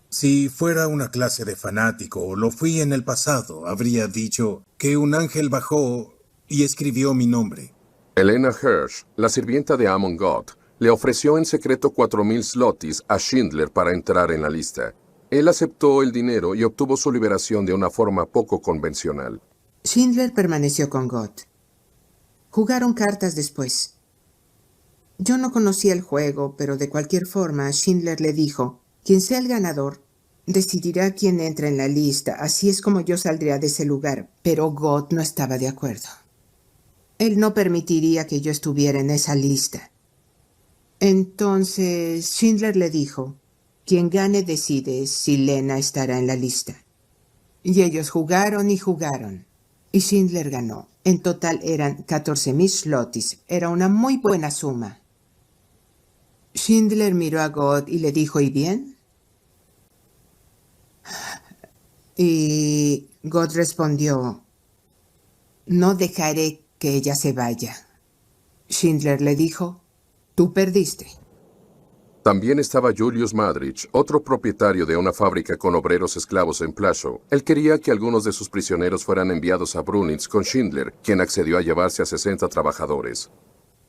Speaker 5: Si fuera una clase de fanático, o lo fui en el pasado, habría dicho que un ángel bajó y escribió mi nombre.
Speaker 2: Elena Hirsch, la sirvienta de Amon Gott, le ofreció en secreto 4000 zlotys a Schindler para entrar en la lista. Él aceptó el dinero y obtuvo su liberación de una forma poco convencional.
Speaker 11: Schindler permaneció con Gott. Jugaron cartas después. Yo no conocía el juego, pero de cualquier forma Schindler le dijo, quien sea el ganador decidirá quién entra en la lista, así es como yo saldría de ese lugar, pero Gott no estaba de acuerdo. Él no permitiría que yo estuviera en esa lista. Entonces Schindler le dijo, quien gane decide si Lena estará en la lista. Y ellos jugaron y jugaron. Y Schindler ganó. En total eran 14.000 zlotys. Era una muy buena suma. Schindler miró a Gott y le dijo, ¿y bien? Y Gott respondió, no dejaré que ella se vaya. Schindler le dijo, tú perdiste.
Speaker 2: También estaba Julius Madrich, otro propietario de una fábrica con obreros esclavos en Plaszow. Él quería que algunos de sus prisioneros fueran enviados a Brunitz con Schindler, quien accedió a llevarse a 60 trabajadores.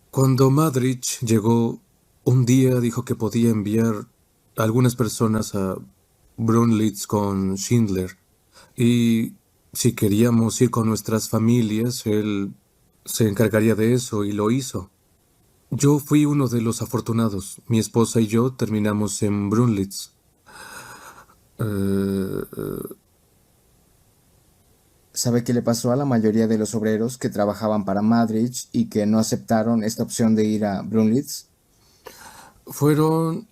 Speaker 13: Cuando Madrich llegó, un día dijo que podía enviar a algunas personas a Brunlitz con Schindler. Y si queríamos ir con nuestras familias, él se encargaría de eso y lo hizo. Yo fui uno de los afortunados. Mi esposa y yo terminamos en Brunlitz.
Speaker 10: ¿Sabe qué le pasó a la mayoría de los obreros que trabajaban para Madrich y que no aceptaron esta opción de ir a Brunlitz?
Speaker 13: Fueron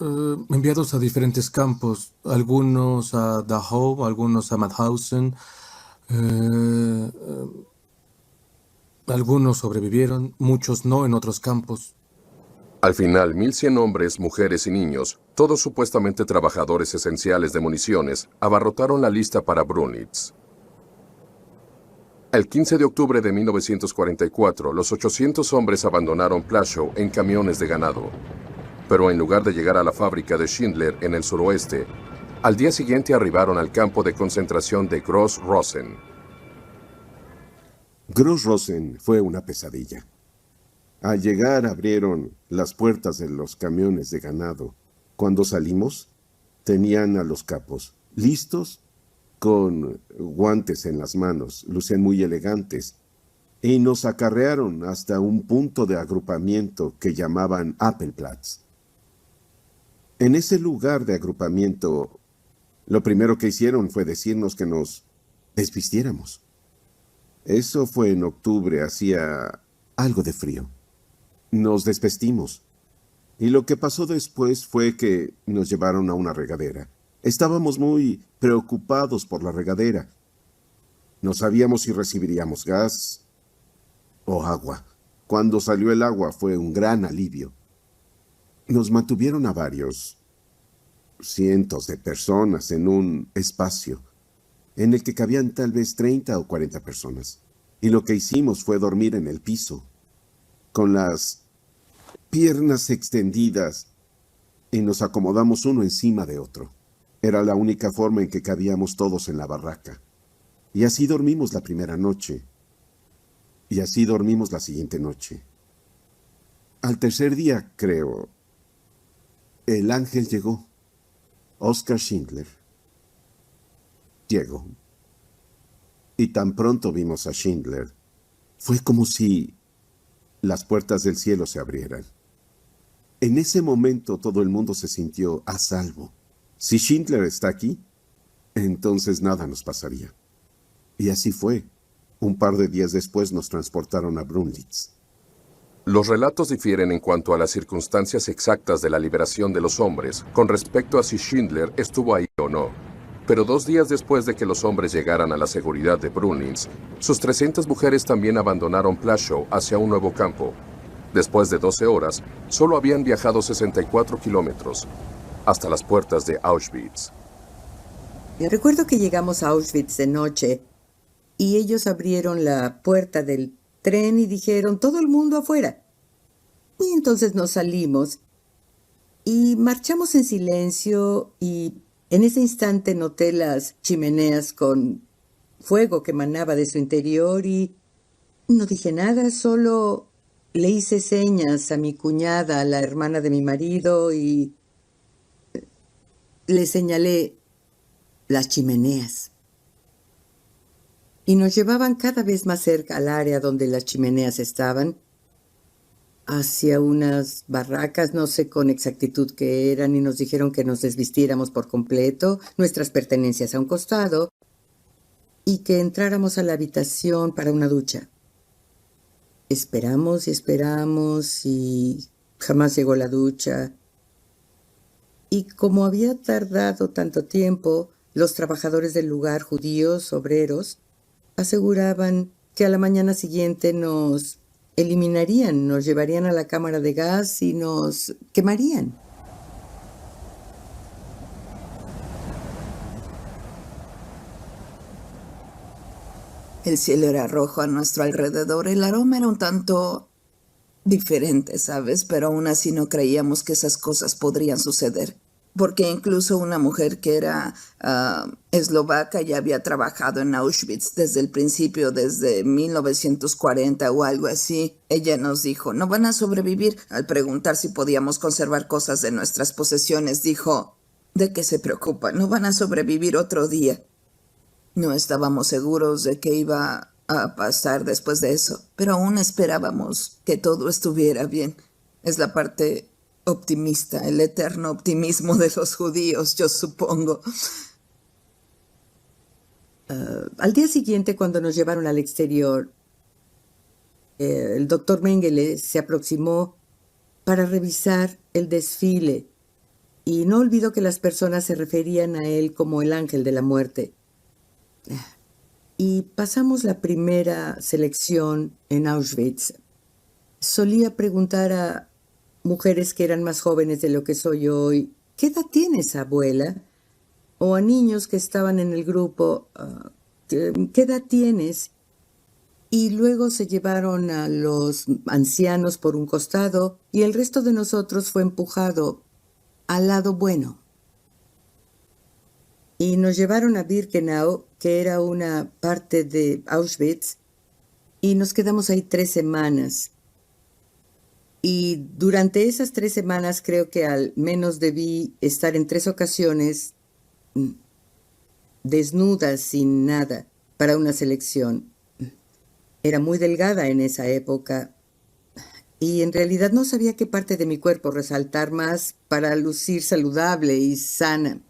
Speaker 13: enviados a diferentes campos, algunos a Dachau, algunos a Mauthausen. Algunos sobrevivieron, muchos no en otros campos.
Speaker 2: Al final, 1.100 hombres, mujeres y niños, todos supuestamente trabajadores esenciales de municiones, abarrotaron la lista para Brunlitz. El 15 de octubre de 1944, los 800 hombres abandonaron Plaszow en camiones de ganado. Pero en lugar de llegar a la fábrica de Schindler en el suroeste, al día siguiente arribaron al campo de concentración de Gross-Rosen.
Speaker 14: Gross-Rosen fue una pesadilla. Al llegar abrieron las puertas de los camiones de ganado. Cuando salimos, tenían a los capos listos, con guantes en las manos, lucían muy elegantes, y nos acarrearon hasta un punto de agrupamiento que llamaban Appelplatz. En ese lugar de agrupamiento, lo primero que hicieron fue decirnos que nos desvistiéramos. Eso fue en octubre, hacía algo de frío. Nos desvestimos. Y lo que pasó después fue que nos llevaron a una regadera. Estábamos muy preocupados por la regadera. No sabíamos si recibiríamos gas o agua. Cuando salió el agua fue un gran alivio. Nos mantuvieron a varios cientos de personas en un espacio en el que cabían tal vez 30 o 40 personas. Y lo que hicimos fue dormir en el piso, con las piernas extendidas, y nos acomodamos uno encima de otro. Era la única forma en que cabíamos todos en la barraca. Y así dormimos la primera noche. Y así dormimos la siguiente noche. Al tercer día, creo, el ángel llegó. Oskar Schindler llegó. Y tan pronto vimos a Schindler, fue como si las puertas del cielo se abrieran. En ese momento todo el mundo se sintió a salvo. Si Schindler está aquí, entonces nada nos pasaría. Y así fue. Un par de días después nos transportaron a Brunlitz.
Speaker 2: Los relatos difieren en cuanto a las circunstancias exactas de la liberación de los hombres con respecto a si Schindler estuvo ahí o no. Pero 2 días después de que los hombres llegaran a la seguridad de Brunlitz, sus 300 mujeres también abandonaron Plaszow hacia un nuevo campo. Después de 12 horas, solo habían viajado 64 kilómetros, hasta las puertas de Auschwitz.
Speaker 3: Recuerdo que llegamos a Auschwitz de noche y ellos abrieron la puerta del tren y dijeron, todo el mundo afuera. Y entonces nos salimos y marchamos en silencio y en ese instante noté las chimeneas con fuego que emanaba de su interior y no dije nada, solo le hice señas a mi cuñada, a la hermana de mi marido, y le señalé las chimeneas. Y nos llevaban cada vez más cerca al área donde las chimeneas estaban, hacia unas barracas, no sé con exactitud qué eran, y nos dijeron que nos desvistiéramos por completo, nuestras pertenencias a un costado, y que entráramos a la habitación para una ducha. Esperamos y esperamos, y jamás llegó la ducha. Y como había tardado tanto tiempo, los trabajadores del lugar, judíos, obreros, aseguraban que a la mañana siguiente nos eliminarían, nos llevarían a la cámara de gas y nos quemarían.
Speaker 15: El cielo era rojo a nuestro alrededor. El aroma era un tanto diferente, ¿sabes? Pero aún así no creíamos que esas cosas podrían suceder. Porque incluso una mujer que era eslovaca ya había trabajado en Auschwitz desde el principio, desde 1940 o algo así. Ella nos dijo, no van a sobrevivir. Al preguntar si podíamos conservar cosas de nuestras posesiones, dijo, ¿de qué se preocupan? No van a sobrevivir otro día. No estábamos seguros de que iba a pasar después de eso, pero aún esperábamos que todo estuviera bien. Es la parte optimista, el eterno optimismo de los judíos, yo supongo.
Speaker 3: Al día siguiente, cuando nos llevaron al exterior, el doctor Mengele se aproximó para revisar el desfile y no olvidó que las personas se referían a él como el ángel de la muerte. Y pasamos la primera selección en Auschwitz. Solía preguntar a mujeres que eran más jóvenes de lo que soy hoy, ¿qué edad tienes, abuela? O a niños que estaban en el grupo, ¿qué edad tienes? Y luego se llevaron a los ancianos por un costado y el resto de nosotros fue empujado al lado bueno. Y nos llevaron a Birkenau, que era una parte de Auschwitz, y nos quedamos ahí 3 semanas. Y durante esas 3 semanas creo que al menos debí estar en 3 ocasiones desnuda, sin nada, para una selección. Era muy delgada en esa época y en realidad no sabía qué parte de mi cuerpo resaltar más para lucir saludable y sana.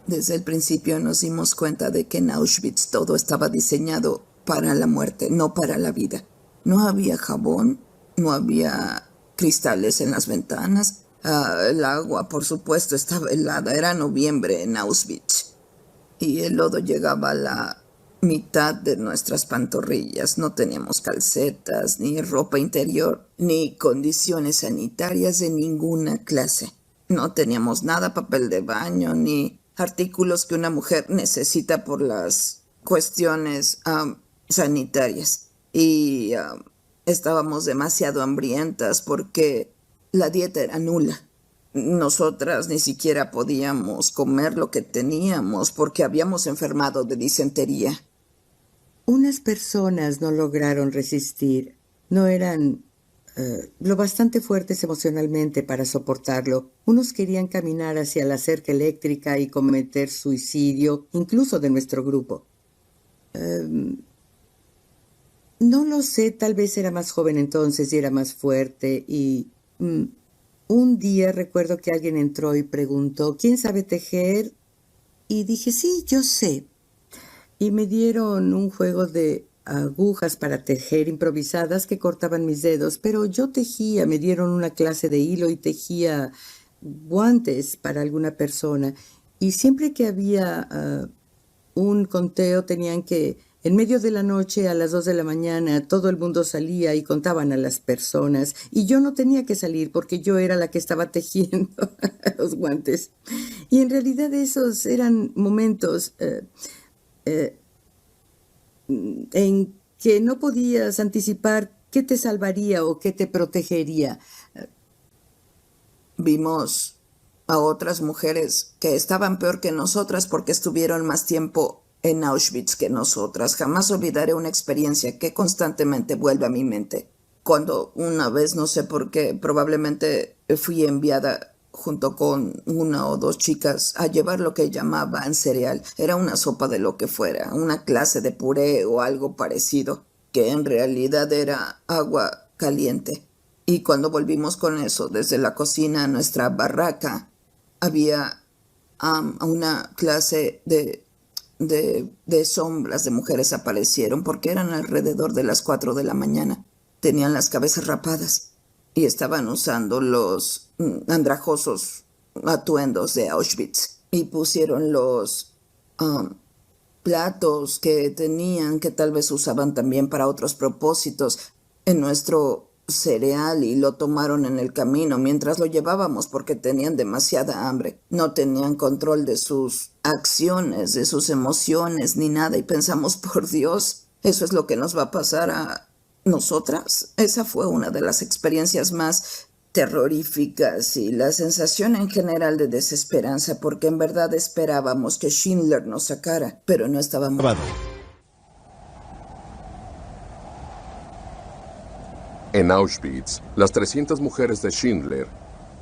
Speaker 15: Desde el principio nos dimos cuenta de que en Auschwitz todo estaba diseñado para la muerte, no para la vida. No había jabón, no había cristales en las ventanas. El agua, por supuesto, estaba helada. Era noviembre en Auschwitz. Y el lodo llegaba a la mitad de nuestras pantorrillas. No teníamos calcetas, ni ropa interior, ni condiciones sanitarias de ninguna clase. No teníamos nada, papel de baño, ni artículos que una mujer necesita por las cuestiones sanitarias. Y estábamos demasiado hambrientas porque la dieta era nula. Nosotras ni siquiera podíamos comer lo que teníamos porque habíamos enfermado de disentería.
Speaker 3: Unas personas no lograron resistir. No eran lo bastante fuertes emocionalmente para soportarlo. Unos querían caminar hacia la cerca eléctrica y cometer suicidio, incluso de nuestro grupo. No lo sé, tal vez era más joven entonces y era más fuerte y... un día recuerdo que alguien entró y preguntó, ¿quién sabe tejer? Y dije, sí, yo sé. Y me dieron un juego de agujas para tejer improvisadas que cortaban mis dedos, pero yo tejía, me dieron una clase de hilo y tejía guantes para alguna persona. Y siempre que había un conteo tenían que, en medio de la noche a las 2 de la mañana, todo el mundo salía y contaban a las personas. Y yo no tenía que salir porque yo era la que estaba tejiendo los guantes. Y en realidad esos eran momentos en que no podías anticipar qué te salvaría o qué te protegería.
Speaker 15: Vimos a otras mujeres que estaban peor que nosotras porque estuvieron más tiempo en Auschwitz que nosotras. Jamás olvidaré una experiencia que constantemente vuelve a mi mente. Cuando una vez, no sé por qué, probablemente fui enviada junto con 1 o 2 chicas a llevar lo que llamaban cereal. Era una sopa de lo que fuera, una clase de puré o algo parecido, que en realidad era agua caliente. Y cuando volvimos con eso desde la cocina a nuestra barraca, había una clase de sombras de mujeres aparecieron porque eran alrededor de las 4 de la mañana. Tenían las cabezas rapadas y estaban usando los andrajosos atuendos de Auschwitz. Y pusieron los platos que tenían, que tal vez usaban también para otros propósitos, en nuestro cereal y lo tomaron en el camino mientras lo llevábamos porque tenían demasiada hambre. No tenían control de sus acciones, de sus emociones, ni nada. Y pensamos, por Dios, ¿eso es lo que nos va a pasar a nosotras? Esa fue una de las experiencias más terroríficas y la sensación en general de desesperanza porque en verdad esperábamos que Schindler nos sacara, pero no estábamos...
Speaker 2: En Auschwitz, las 300 mujeres de Schindler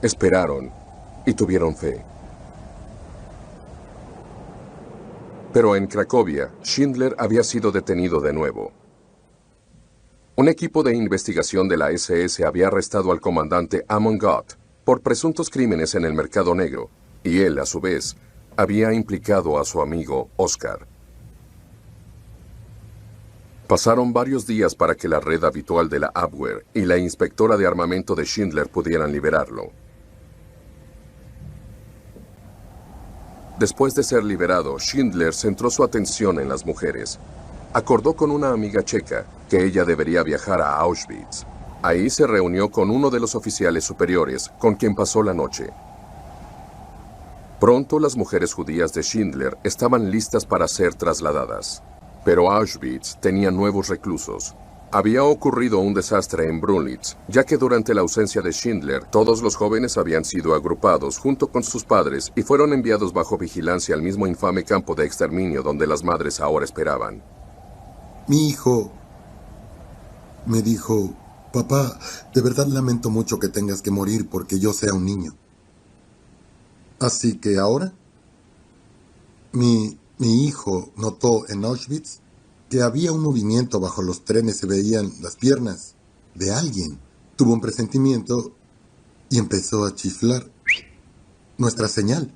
Speaker 2: esperaron y tuvieron fe. Pero en Cracovia, Schindler había sido detenido de nuevo. Un equipo de investigación de la SS había arrestado al comandante Amon Gott por presuntos crímenes en el mercado negro, y él, a su vez, había implicado a su amigo Oscar. Pasaron varios días para que la red habitual de la Abwehr y la inspectora de armamento de Schindler pudieran liberarlo. Después de ser liberado, Schindler centró su atención en las mujeres. Acordó con una amiga checa que ella debería viajar a Auschwitz. Ahí se reunió con uno de los oficiales superiores, con quien pasó la noche. Pronto las mujeres judías de Schindler estaban listas para ser trasladadas. Pero Auschwitz tenía nuevos reclusos. Había ocurrido un desastre en Brunlitz, ya que durante la ausencia de Schindler, todos los jóvenes habían sido agrupados junto con sus padres y fueron enviados bajo vigilancia al mismo infame campo de exterminio donde las madres ahora esperaban.
Speaker 8: Mi hijo me dijo: papá, de verdad lamento mucho que tengas que morir porque yo sea un niño. Así que ahora, mi hijo notó en Auschwitz que había un movimiento bajo los trenes, se veían las piernas de alguien. Tuvo un presentimiento y empezó a chiflar. Nuestra señal.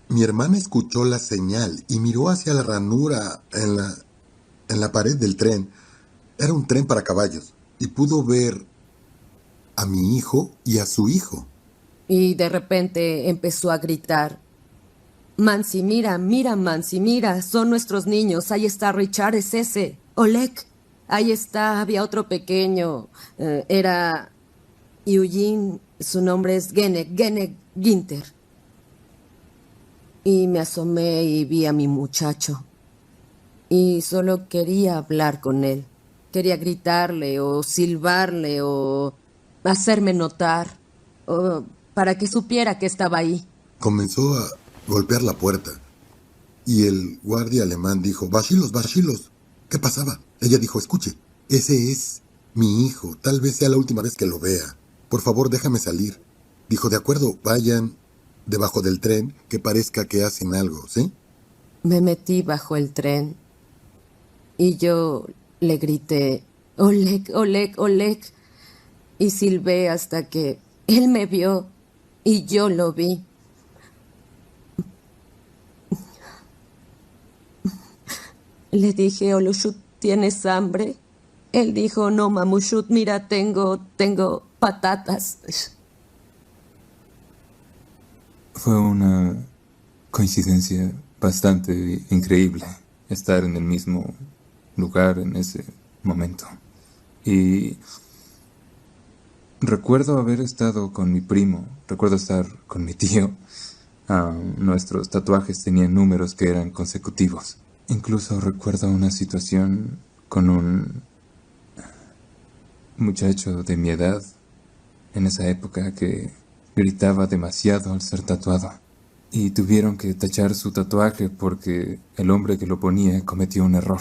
Speaker 8: Mi hermana escuchó la señal y miró hacia la ranura en la pared del tren. Era un tren para caballos y pudo ver a mi hijo y a su hijo.
Speaker 16: Y de repente empezó a gritar: Mansi, mira, mira, Mansi, mira, son nuestros niños. Ahí está Richard, es ese. Oleg, ahí está, había otro pequeño. Era Eugene, su nombre es Gene Ginter. Y me asomé y vi a mi muchacho. Y solo quería hablar con él. Quería gritarle o silbarle o hacerme notar. O para que supiera que estaba ahí.
Speaker 8: Comenzó a golpear la puerta. Y el guardia alemán dijo: Bachilos, Bachilos. ¿Qué pasaba? Ella dijo: escuche, ese es mi hijo. Tal vez sea la última vez que lo vea. Por favor, déjame salir. Dijo: de acuerdo, vayan debajo del tren, que parezca que hacen algo, ¿sí?
Speaker 16: Me metí bajo el tren y yo le grité: Oleg, Oleg, Oleg. Y silbé hasta que él me vio y yo lo vi. Le dije: Olushut, ¿tienes hambre? Él dijo: no, Mamushut, mira, tengo patatas.
Speaker 13: Fue una coincidencia bastante increíble estar en el mismo lugar en ese momento. Y recuerdo haber estado con mi primo, recuerdo estar con mi tío. Nuestros tatuajes tenían números que eran consecutivos. Incluso recuerdo una situación con un muchacho de mi edad en esa época que gritaba demasiado al ser tatuado. Y tuvieron que tachar su tatuaje porque el hombre que lo ponía cometió un error.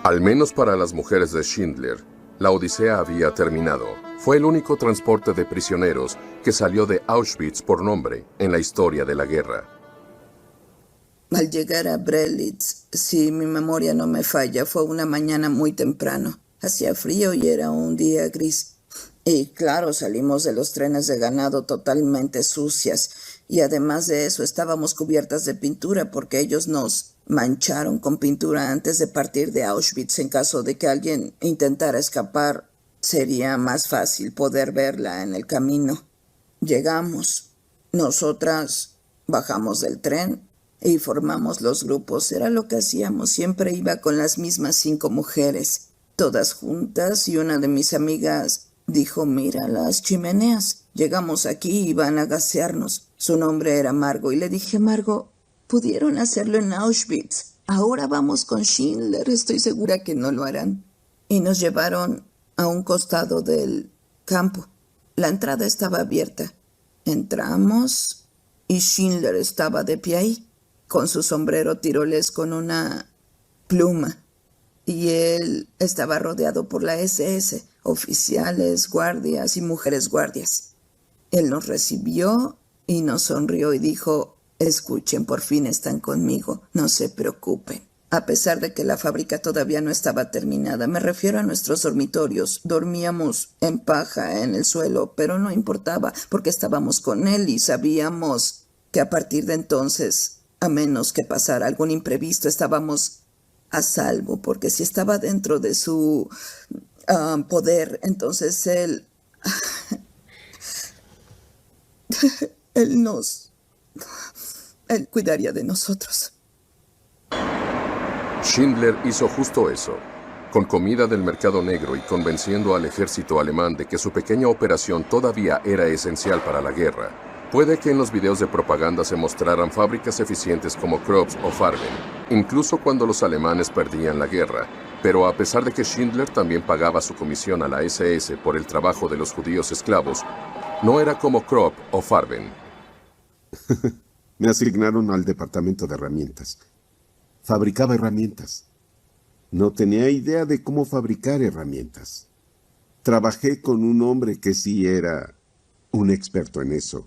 Speaker 2: Al menos para las mujeres de Schindler, la odisea había terminado. Fue el único transporte de prisioneros que salió de Auschwitz por nombre en la historia de la guerra.
Speaker 15: Al llegar a Brelitz, si mi memoria no me falla, fue una mañana muy temprano. Hacía frío y era un día gris. Y claro, salimos de los trenes de ganado totalmente sucias. Y además de eso, estábamos cubiertas de pintura porque ellos nos mancharon con pintura antes de partir de Auschwitz. En caso de que alguien intentara escapar, sería más fácil poder verla en el camino. Llegamos. Nosotras bajamos del tren y formamos los grupos. Era lo que hacíamos. Siempre iba con las mismas 5 mujeres, todas juntas, y una de mis amigas dijo: mira las chimeneas. Llegamos aquí y van a gasearnos. Su nombre era Margo y le dije: Margo, pudieron hacerlo en Auschwitz. Ahora vamos con Schindler. Estoy segura que no lo harán. Y nos llevaron a un costado del campo. La entrada estaba abierta. Entramos y Schindler estaba de pie ahí, con su sombrero tiroles con una pluma. y él estaba rodeado por la SS, oficiales, guardias y mujeres guardias. Él nos recibió y nos sonrió y dijo: escuchen, por fin están conmigo, no se preocupen. A pesar de que la fábrica todavía no estaba terminada, me refiero a nuestros dormitorios. Dormíamos en paja en el suelo, pero no importaba porque estábamos con él y sabíamos que a partir de entonces, a menos que pasara algún imprevisto, estábamos a salvo, porque si estaba dentro de su poder, entonces él cuidaría de nosotros.
Speaker 2: Schindler hizo justo eso, con comida del mercado negro y convenciendo al ejército alemán de que su pequeña operación todavía era esencial para la guerra. Puede que en los videos de propaganda se mostraran fábricas eficientes como Krupp's o Farben, incluso cuando los alemanes perdían la guerra. Pero a pesar de que Schindler también pagaba su comisión a la SS por el trabajo de los judíos esclavos, no era como Krupp o Farben.
Speaker 14: Me asignaron al departamento de herramientas. Fabricaba herramientas. No tenía idea de cómo fabricar herramientas. Trabajé con un hombre que sí era un experto en eso.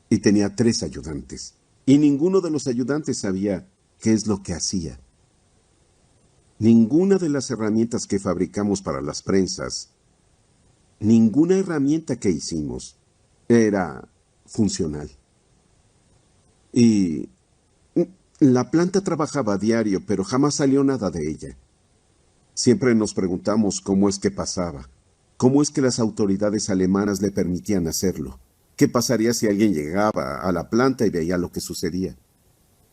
Speaker 14: Y tenía 3 ayudantes. Y ninguno de los ayudantes sabía qué es lo que hacía. Ninguna de las herramientas que fabricamos para las prensas, ninguna herramienta que hicimos era funcional. Y la planta trabajaba a diario, pero jamás salió nada de ella. Siempre nos preguntamos cómo es que pasaba, cómo es que las autoridades alemanas le permitían hacerlo. ¿Qué pasaría si alguien llegaba a la planta y veía lo que sucedía?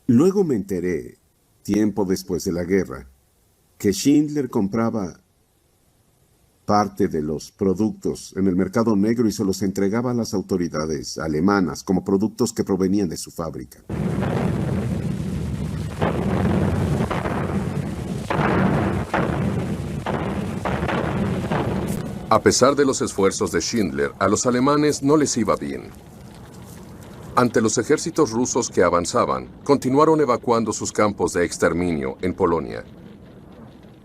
Speaker 14: Luego me enteré, tiempo después de la guerra, que Schindler compraba parte de los productos en el mercado negro y se los entregaba a las autoridades alemanas como productos que provenían de su fábrica.
Speaker 2: A pesar de los esfuerzos de Schindler, a los alemanes no les iba bien. Ante los ejércitos rusos que avanzaban, continuaron evacuando sus campos de exterminio en Polonia.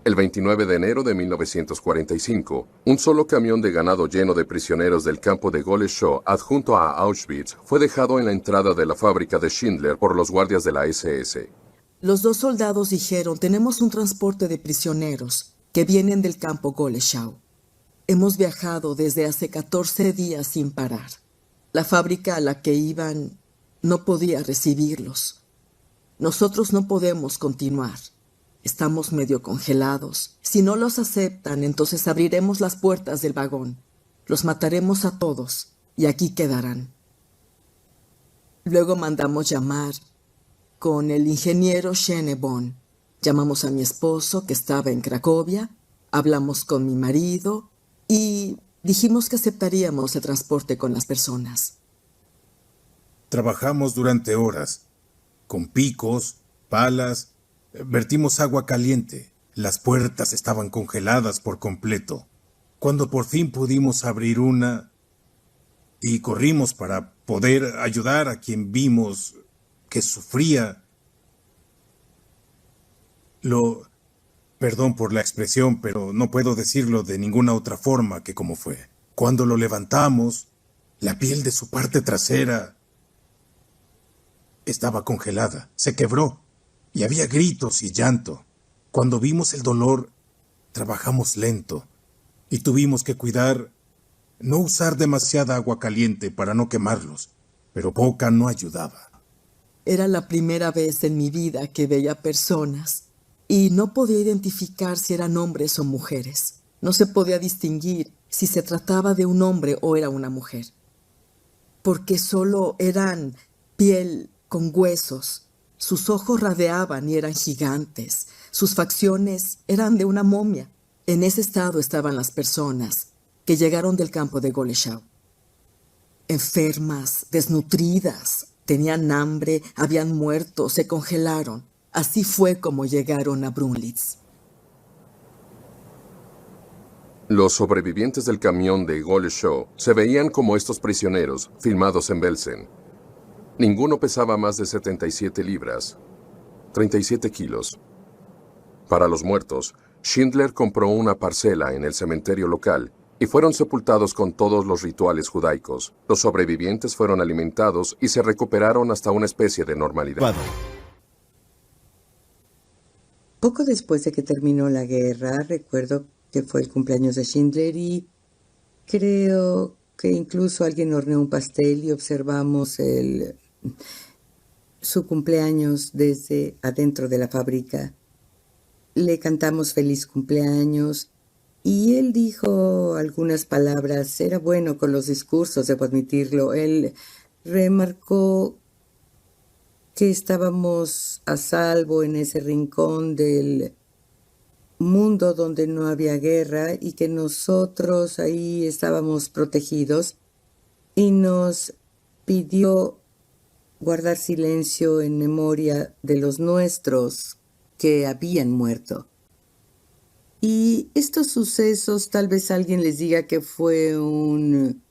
Speaker 2: El 29 de enero de 1945, un solo camión de ganado lleno de prisioneros del campo de Goleschow, adjunto a Auschwitz, fue dejado en la entrada de la fábrica de Schindler por los guardias de la SS.
Speaker 6: Los 2 soldados dijeron: tenemos un transporte de prisioneros que vienen del campo Goleschow. Hemos viajado desde hace 14 días sin parar. La fábrica a la que iban no podía recibirlos. Nosotros no podemos continuar. Estamos medio congelados. Si no los aceptan, entonces abriremos las puertas del vagón. Los mataremos a todos y aquí quedarán. Luego mandamos llamar con el ingeniero Schönborn. Llamamos a mi esposo, que estaba en Cracovia, hablamos con mi marido y dijimos que aceptaríamos el transporte con las personas.
Speaker 5: Trabajamos durante horas, con picos, palas, vertimos agua caliente. Las puertas estaban congeladas por completo. Cuando por fin pudimos abrir una y corrimos para poder ayudar a quien vimos que sufría, perdón por la expresión, pero no puedo decirlo de ninguna otra forma que como fue. Cuando lo levantamos, la piel de su parte trasera estaba congelada, se quebró, y había gritos y llanto. Cuando vimos el dolor, trabajamos lento, y tuvimos que cuidar no usar demasiada agua caliente para no quemarlos, pero poca no ayudaba.
Speaker 6: Era la primera vez en mi vida que veía personas y no podía identificar si eran hombres o mujeres. No se podía distinguir si se trataba de un hombre o era una mujer, porque solo eran piel con huesos. Sus ojos radiaban y eran gigantes. Sus facciones eran de una momia. En ese estado estaban las personas que llegaron del campo de Goleschow. Enfermas, desnutridas, tenían hambre, habían muerto, se congelaron. Así fue como llegaron a Brunlitz.
Speaker 2: Los sobrevivientes del camión de Goleschow se veían como estos prisioneros, filmados en Belsen. Ninguno pesaba más de 77 libras, 37 kilos. Para los muertos, Schindler compró una parcela en el cementerio local y fueron sepultados con todos los rituales judaicos. Los sobrevivientes fueron alimentados y se recuperaron hasta una especie de normalidad.
Speaker 3: Poco después de que terminó la guerra, recuerdo que fue el cumpleaños de Schindler y creo que incluso alguien horneó un pastel y observamos su cumpleaños desde adentro de la fábrica. Le cantamos feliz cumpleaños y él dijo algunas palabras. Era bueno con los discursos, debo admitirlo. Él remarcó que estábamos a salvo en ese rincón del mundo donde no había guerra y que nosotros ahí estábamos protegidos, y nos pidió guardar silencio en memoria de los nuestros que habían muerto. Y estos sucesos, tal vez alguien les diga que fue un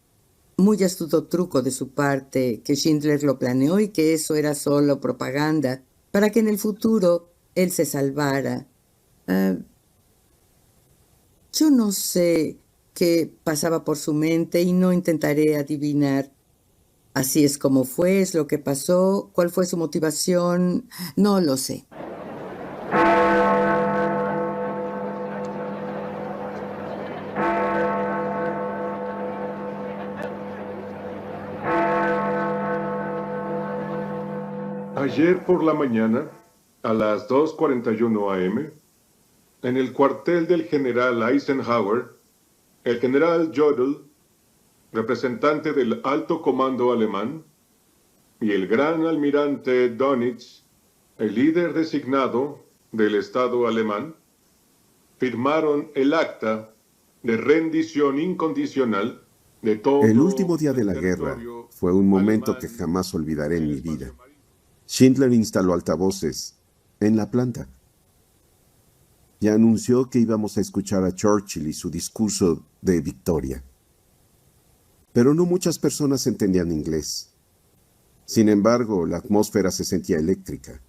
Speaker 3: muy astuto truco de su parte, que Schindler lo planeó y que eso era solo propaganda para que en el futuro él se salvara. Yo no sé qué pasaba por su mente y no intentaré adivinar. Así es como fue, es lo que pasó. ¿Cuál fue su motivación? No lo sé.
Speaker 17: Ayer por la mañana, a las 2:41 a.m., en el cuartel del general Eisenhower, el general Jodl, representante del alto comando alemán, y el gran almirante Dönitz, el líder designado del Estado alemán, firmaron el acta de rendición incondicional de todo
Speaker 14: El último día de la
Speaker 17: el
Speaker 14: guerra
Speaker 17: territorio
Speaker 14: fue un momento
Speaker 17: alemán
Speaker 14: que jamás olvidaré en mi vida. Schindler instaló altavoces en la planta y anunció que íbamos a escuchar a Churchill y su discurso de victoria. Pero no muchas personas entendían inglés. Sin embargo, la atmósfera se sentía eléctrica.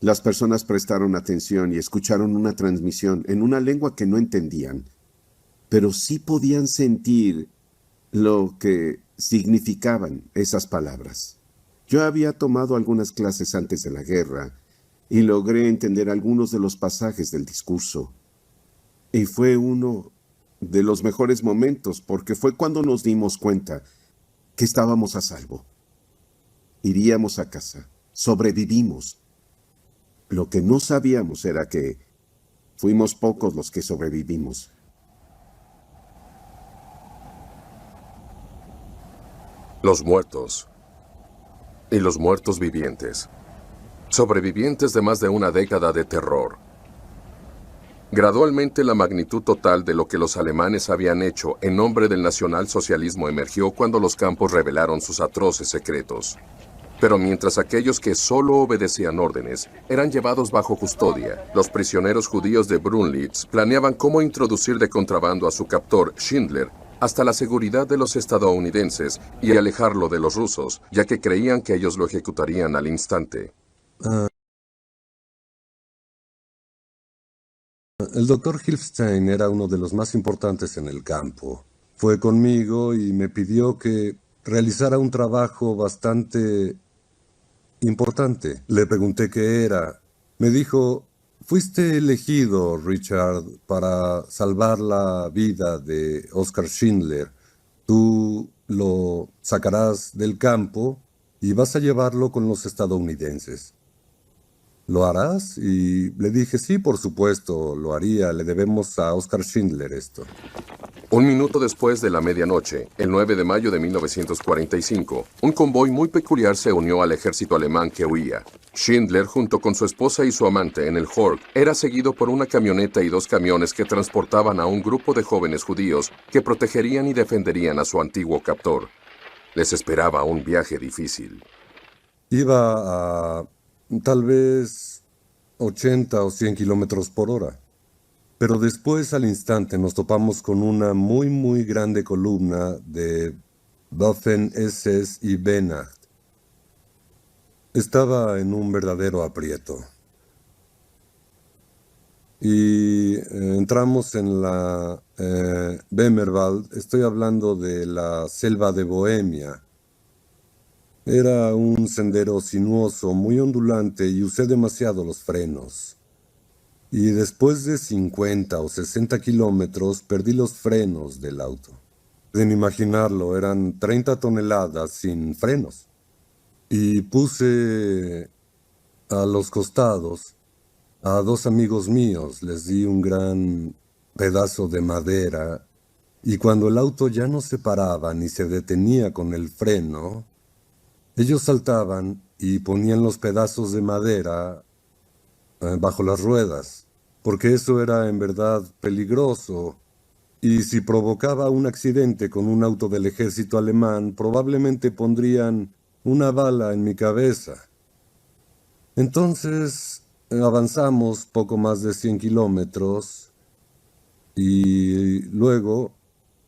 Speaker 14: Las personas prestaron atención y escucharon una transmisión en una lengua que no entendían, pero sí podían sentir lo que significaban esas palabras. Yo había tomado algunas clases antes de la guerra y logré entender algunos de los pasajes del discurso. Y fue uno de los mejores momentos porque fue cuando nos dimos cuenta que estábamos a salvo. Iríamos a casa, sobrevivimos. Lo que no sabíamos era que fuimos pocos los que sobrevivimos.
Speaker 2: Los muertos y los muertos vivientes. Sobrevivientes de más de una década de terror. Gradualmente la magnitud total de lo que los alemanes habían hecho en nombre del nacionalsocialismo emergió cuando los campos revelaron sus atroces secretos. Pero mientras aquellos que solo obedecían órdenes eran llevados bajo custodia, los prisioneros judíos de Brunlitz planeaban cómo introducir de contrabando a su captor, Schindler, hasta la seguridad de los estadounidenses y alejarlo de los rusos, ya que creían que ellos lo ejecutarían al instante.
Speaker 12: El doctor Hilfstein era uno de los más importantes en el campo. Fue conmigo y me pidió que realizara un trabajo bastante importante. Le pregunté qué era. Me dijo: fuiste elegido, Richard, para salvar la vida de Oskar Schindler. Tú lo sacarás del campo y vas a llevarlo con los estadounidenses. ¿Lo harás? Y le dije: sí, por supuesto, lo haría. Le debemos a Oskar Schindler esto.
Speaker 2: Un minuto después de la medianoche, el 9 de mayo de 1945, un convoy muy peculiar se unió al ejército alemán que huía. Schindler, junto con su esposa y su amante en el Hork, era seguido por una camioneta y 2 camiones que transportaban a un grupo de jóvenes judíos que protegerían y defenderían a su antiguo captor. Les esperaba un viaje difícil.
Speaker 12: Iba a tal vez 80 o 100 kilómetros por hora. Pero después, al instante, nos topamos con una muy grande columna de Waffen-SS y Wehrmacht. Estaba en un verdadero aprieto. y entramos en la Böhmerwald. Estoy hablando de la selva de Bohemia. Era un sendero sinuoso, muy ondulante, y usé demasiado los frenos. Y después de 50 o 60 kilómetros perdí los frenos del auto. Sin imaginarlo, eran 30 toneladas sin frenos. Y puse a los costados a dos amigos míos, les di un gran pedazo de madera, y cuando el auto ya no se paraba ni se detenía con el freno, ellos saltaban y ponían los pedazos de madera bajo las ruedas, porque eso era en verdad peligroso, y si provocaba un accidente con un auto del ejército alemán, probablemente pondrían una bala en mi cabeza. Entonces avanzamos poco más de 100 kilómetros y luego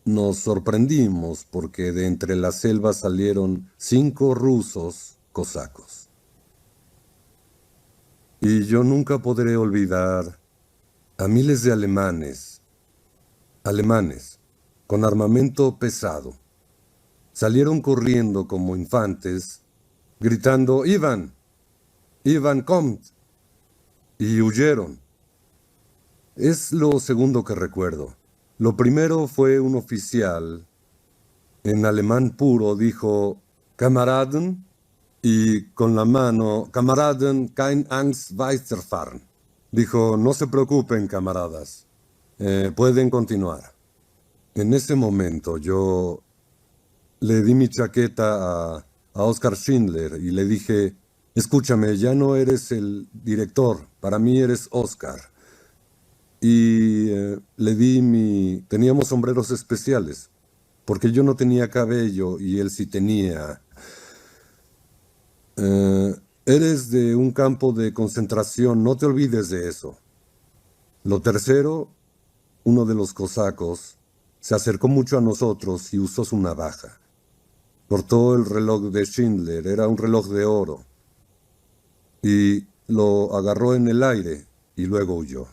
Speaker 12: nos sorprendimos porque de entre la selva salieron 5 rusos cosacos. Y yo nunca podré olvidar a miles de alemanes con armamento pesado. Salieron corriendo como infantes, gritando «Ivan, Ivan kommt», y huyeron. Es lo segundo que recuerdo. Lo primero fue un oficial, en alemán puro, dijo «Kameraden», y con la mano «Kameraden, kein Angst, weiterfahren». Dijo «No se preocupen, camaradas, pueden continuar». En ese momento yo le di mi chaqueta a Oskar Schindler y le dije «Escúchame, ya no eres el director, para mí eres Oskar». Y le di teníamos sombreros especiales, porque yo no tenía cabello y él sí tenía. Eres de un campo de concentración, no te olvides de eso. Lo tercero, uno de los cosacos se acercó mucho a nosotros y usó su navaja. Cortó el reloj de Schindler, era un reloj de oro, y lo agarró en el aire y luego huyó.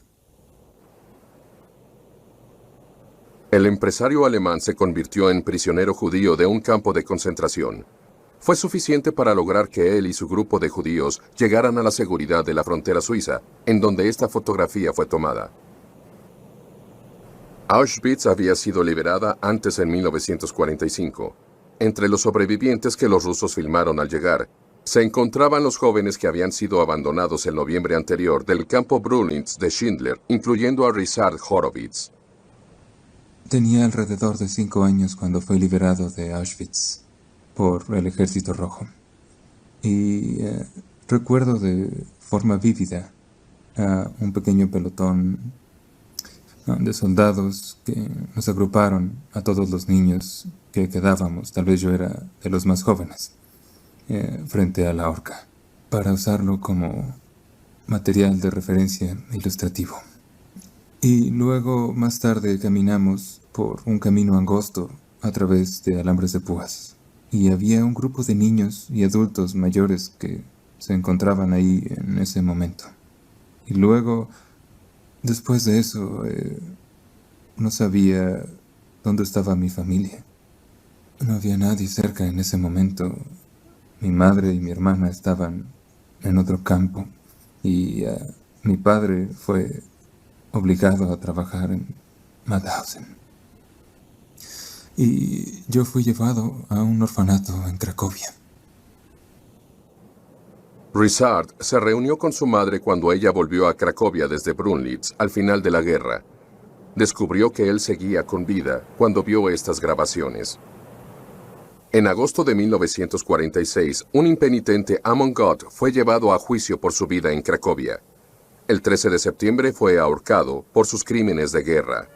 Speaker 2: El empresario alemán se convirtió en prisionero judío de un campo de concentración. Fue suficiente para lograr que él y su grupo de judíos llegaran a la seguridad de la frontera suiza, en donde esta fotografía fue tomada. Auschwitz había sido liberada antes en 1945. Entre los sobrevivientes que los rusos filmaron al llegar, se encontraban los jóvenes que habían sido abandonados el noviembre anterior del campo Brunitz de Schindler, incluyendo a Richard Horowitz.
Speaker 13: Tenía alrededor de 5 años cuando fue liberado de Auschwitz por el Ejército Rojo. Y recuerdo de forma vívida a un pequeño pelotón de soldados que nos agruparon a todos los niños que quedábamos, tal vez yo era de los más jóvenes, frente a la horca, para usarlo como material de referencia ilustrativo. Y luego, más tarde, caminamos por un camino angosto a través de alambres de púas. Y había un grupo de niños y adultos mayores que se encontraban ahí en ese momento. Y luego, después de eso, no sabía dónde estaba mi familia. No había nadie cerca en ese momento. Mi madre y mi hermana estaban en otro campo. Y mi padre fue obligado a trabajar en Mauthausen. Y yo fui llevado a un orfanato en Cracovia.
Speaker 2: Richard se reunió con su madre cuando ella volvió a Cracovia desde Brunitz al final de la guerra. Descubrió que él seguía con vida cuando vio estas grabaciones. En agosto de 1946, un impenitente Amon Gott fue llevado a juicio por su vida en Cracovia. El 13 de septiembre fue ahorcado por sus crímenes de guerra.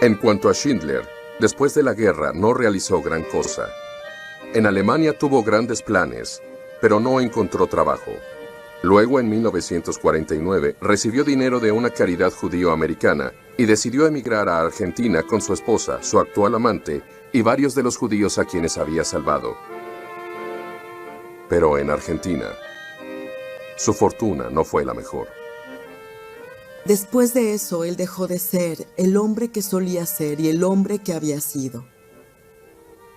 Speaker 2: En cuanto a Schindler, después de la guerra no realizó gran cosa. En Alemania tuvo grandes planes, pero no encontró trabajo. Luego, en 1949, recibió dinero de una caridad judío-americana y decidió emigrar a Argentina con su esposa, su actual amante, y varios de los judíos a quienes había salvado. Pero en Argentina, Su fortuna no fue la mejor.
Speaker 6: Después de eso, él dejó de ser el hombre que solía ser y el hombre que había sido.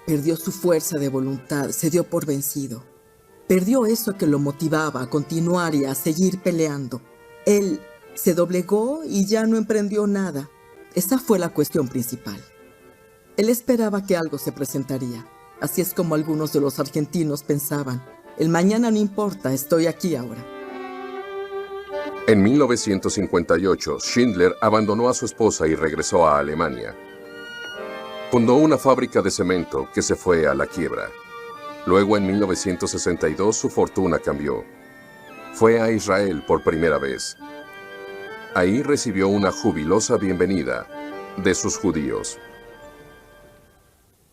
Speaker 6: Perdió su fuerza de voluntad, se dio por vencido. Perdió eso que lo motivaba a continuar y a seguir peleando. Él se doblegó y ya no emprendió nada. Esa fue la cuestión principal. Él esperaba que algo se presentaría. Así es como algunos de los argentinos pensaban. El mañana no importa, estoy aquí ahora.
Speaker 2: En 1958, Schindler abandonó a su esposa y regresó a Alemania. Fundó una fábrica de cemento que se fue a la quiebra. Luego, en 1962, su fortuna cambió. Fue a Israel por primera vez. Ahí recibió una jubilosa bienvenida de sus judíos.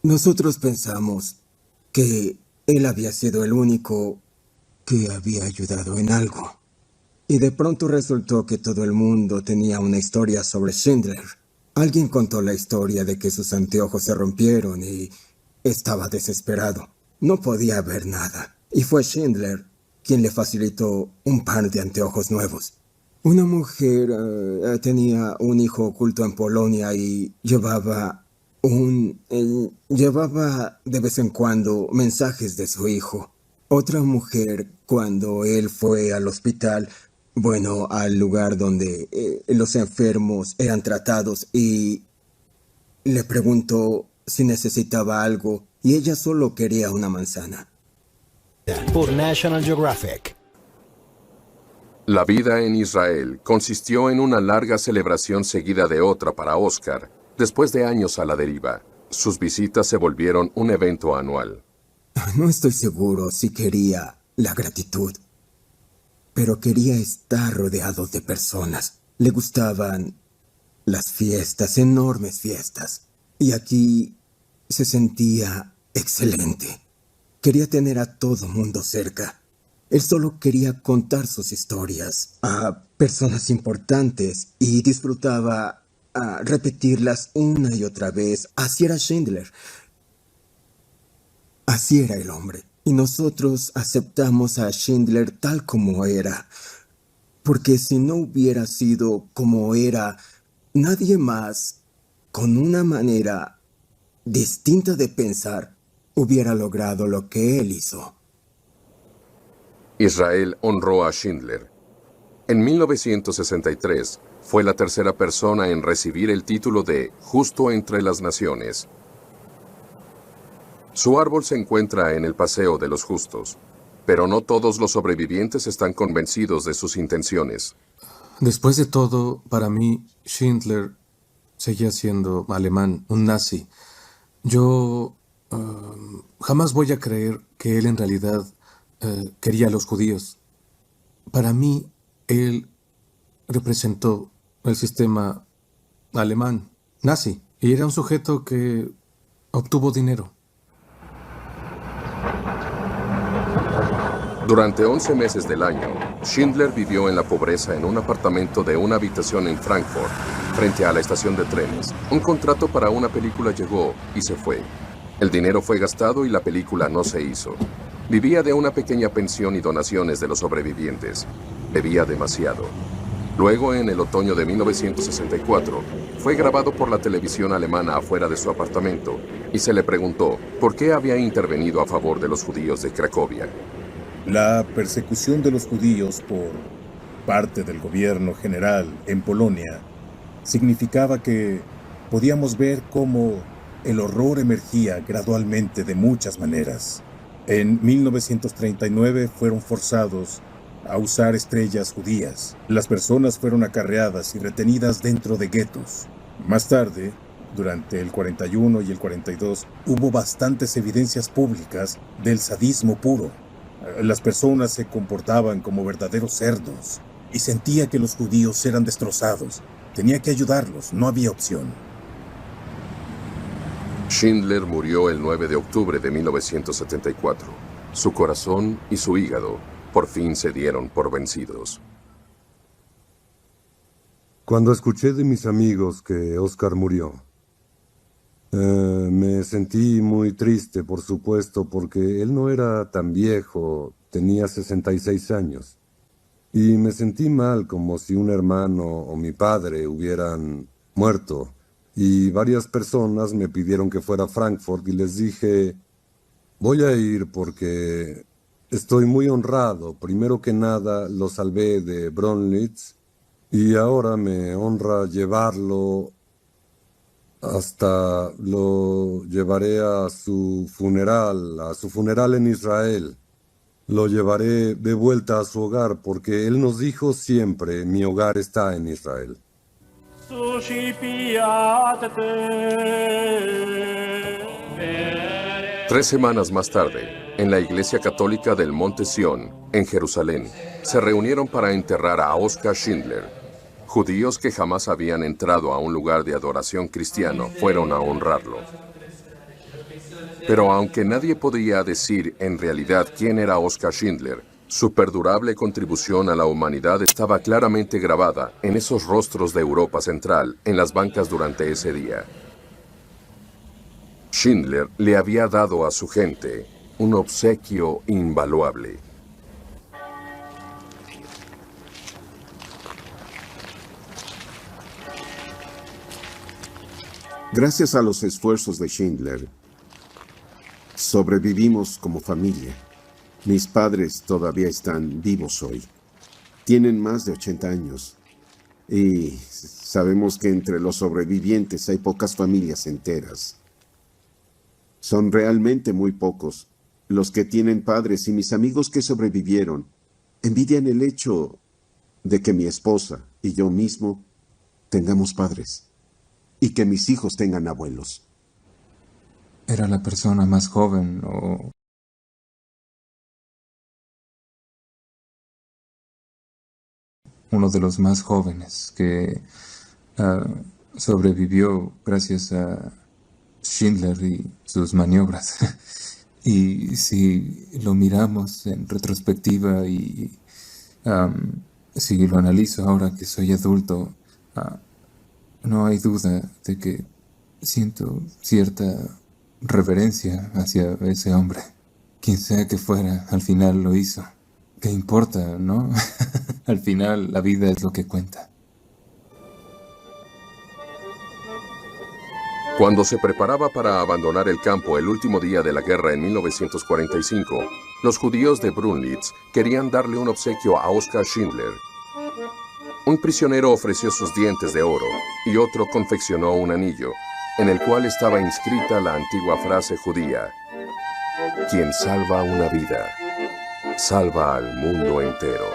Speaker 18: Nosotros pensamos que él había sido el único que había ayudado en algo. Y de pronto resultó que todo el mundo tenía una historia sobre Schindler. Alguien contó la historia de que sus anteojos se rompieron y estaba desesperado. No podía ver nada. Y fue Schindler quien le facilitó un par de anteojos nuevos. Una mujer tenía un hijo oculto en Polonia y llevaba de vez en cuando mensajes de su hijo. Otra mujer, cuando él fue al hospital, al lugar donde los enfermos eran tratados, y le preguntó si necesitaba algo, y ella solo quería una manzana.
Speaker 19: Por National Geographic.
Speaker 2: La vida en Israel consistió en una larga celebración seguida de otra para Oscar, después de años a la deriva. Sus visitas se volvieron un evento anual.
Speaker 18: No estoy seguro si quería la gratitud, pero quería estar rodeado de personas. Le gustaban las fiestas, enormes fiestas. Y aquí se sentía excelente. Quería tener a todo mundo cerca. Él solo quería contar sus historias a personas importantes y disfrutaba repetirlas una y otra vez. Así era Schindler. Así era el hombre. Y nosotros aceptamos a Schindler tal como era. Porque si no hubiera sido como era, nadie más, con una manera distinta de pensar, hubiera logrado lo que él hizo.
Speaker 2: Israel honró a Schindler. En 1963, fue la tercera persona en recibir el título de Justo entre las Naciones. Su árbol se encuentra en el Paseo de los Justos, pero no todos los sobrevivientes están convencidos de sus intenciones.
Speaker 20: Después de todo, para mí, Schindler seguía siendo alemán, un nazi. Yo jamás voy a creer que él en realidad quería a los judíos. Para mí, él representó el sistema alemán, nazi, y era un sujeto que obtuvo dinero.
Speaker 2: Durante 11 meses del año, Schindler vivió en la pobreza en un apartamento de una habitación en Frankfurt, frente a la estación de trenes. Un contrato para una película llegó y se fue. El dinero fue gastado y la película no se hizo. Vivía de una pequeña pensión y donaciones de los sobrevivientes. Bebía demasiado. Luego, en el otoño de 1964, fue grabado por la televisión alemana afuera de su apartamento y se le preguntó por qué había intervenido a favor de los judíos de Cracovia.
Speaker 5: La persecución de los judíos por parte del gobierno general en Polonia significaba que podíamos ver cómo el horror emergía gradualmente de muchas maneras. En 1939 fueron forzados a usar estrellas judías. Las personas fueron acarreadas y retenidas dentro de guetos. Más tarde, durante el 41 y el 42, hubo bastantes evidencias públicas del sadismo puro. Las personas se comportaban como verdaderos cerdos y sentía que los judíos eran destrozados. Tenía que ayudarlos, no había opción.
Speaker 2: Schindler murió el 9 de octubre de 1974. Su corazón y su hígado por fin se dieron por vencidos.
Speaker 12: Cuando escuché de mis amigos que Oscar murió, me sentí muy triste, por supuesto, porque él no era tan viejo, tenía 66 años. Y me sentí mal, como si un hermano o mi padre hubieran muerto. Y varias personas me pidieron que fuera a Frankfurt y les dije, voy a ir porque estoy muy honrado. Primero que nada, lo salvé de Brunlitz y ahora me honra llevarlo lo llevaré a su funeral en Israel. Lo llevaré de vuelta a su hogar porque él nos dijo siempre, mi hogar está en Israel.
Speaker 2: 3 semanas más tarde, en la iglesia católica del Monte Sión, en Jerusalén, se reunieron para enterrar a Oskar Schindler. Judíos que jamás habían entrado a un lugar de adoración cristiano fueron a honrarlo. Pero aunque nadie podía decir en realidad quién era Oskar Schindler, su perdurable contribución a la humanidad estaba claramente grabada en esos rostros de Europa Central, en las bancas durante ese día. Schindler le había dado a su gente un obsequio invaluable.
Speaker 14: Gracias a los esfuerzos de Schindler, sobrevivimos como familia. Mis padres todavía están vivos hoy. Tienen más de 80 años. Y sabemos que entre los sobrevivientes hay pocas familias enteras. Son realmente muy pocos los que tienen padres, y mis amigos que sobrevivieron envidian el hecho de que mi esposa y yo mismo tengamos padres y que mis hijos tengan abuelos.
Speaker 13: Era la persona más joven o uno de los más jóvenes que sobrevivió gracias a Schindler y sus maniobras. Y si lo miramos en retrospectiva y si lo analizo ahora que soy adulto, no hay duda de que siento cierta reverencia hacia ese hombre. Quien sea que fuera, al final lo hizo. ¿Qué importa, no? Al final la vida es lo que cuenta.
Speaker 2: Cuando se preparaba para abandonar el campo el último día de la guerra en 1945, los judíos de Brunlitz querían darle un obsequio a Oskar Schindler. Un prisionero ofreció sus dientes de oro y otro confeccionó un anillo, en el cual estaba inscrita la antigua frase judía: quien salva una vida, salva al mundo entero.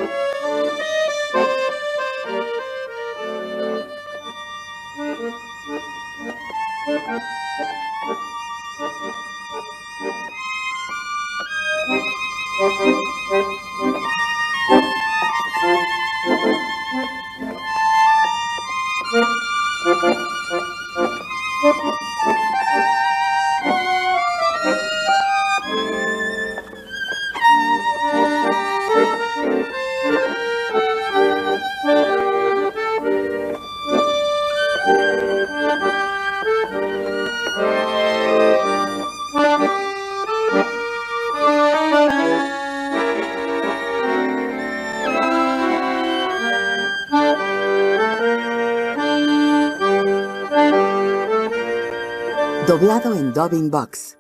Speaker 21: Doblado en Dubbing Box.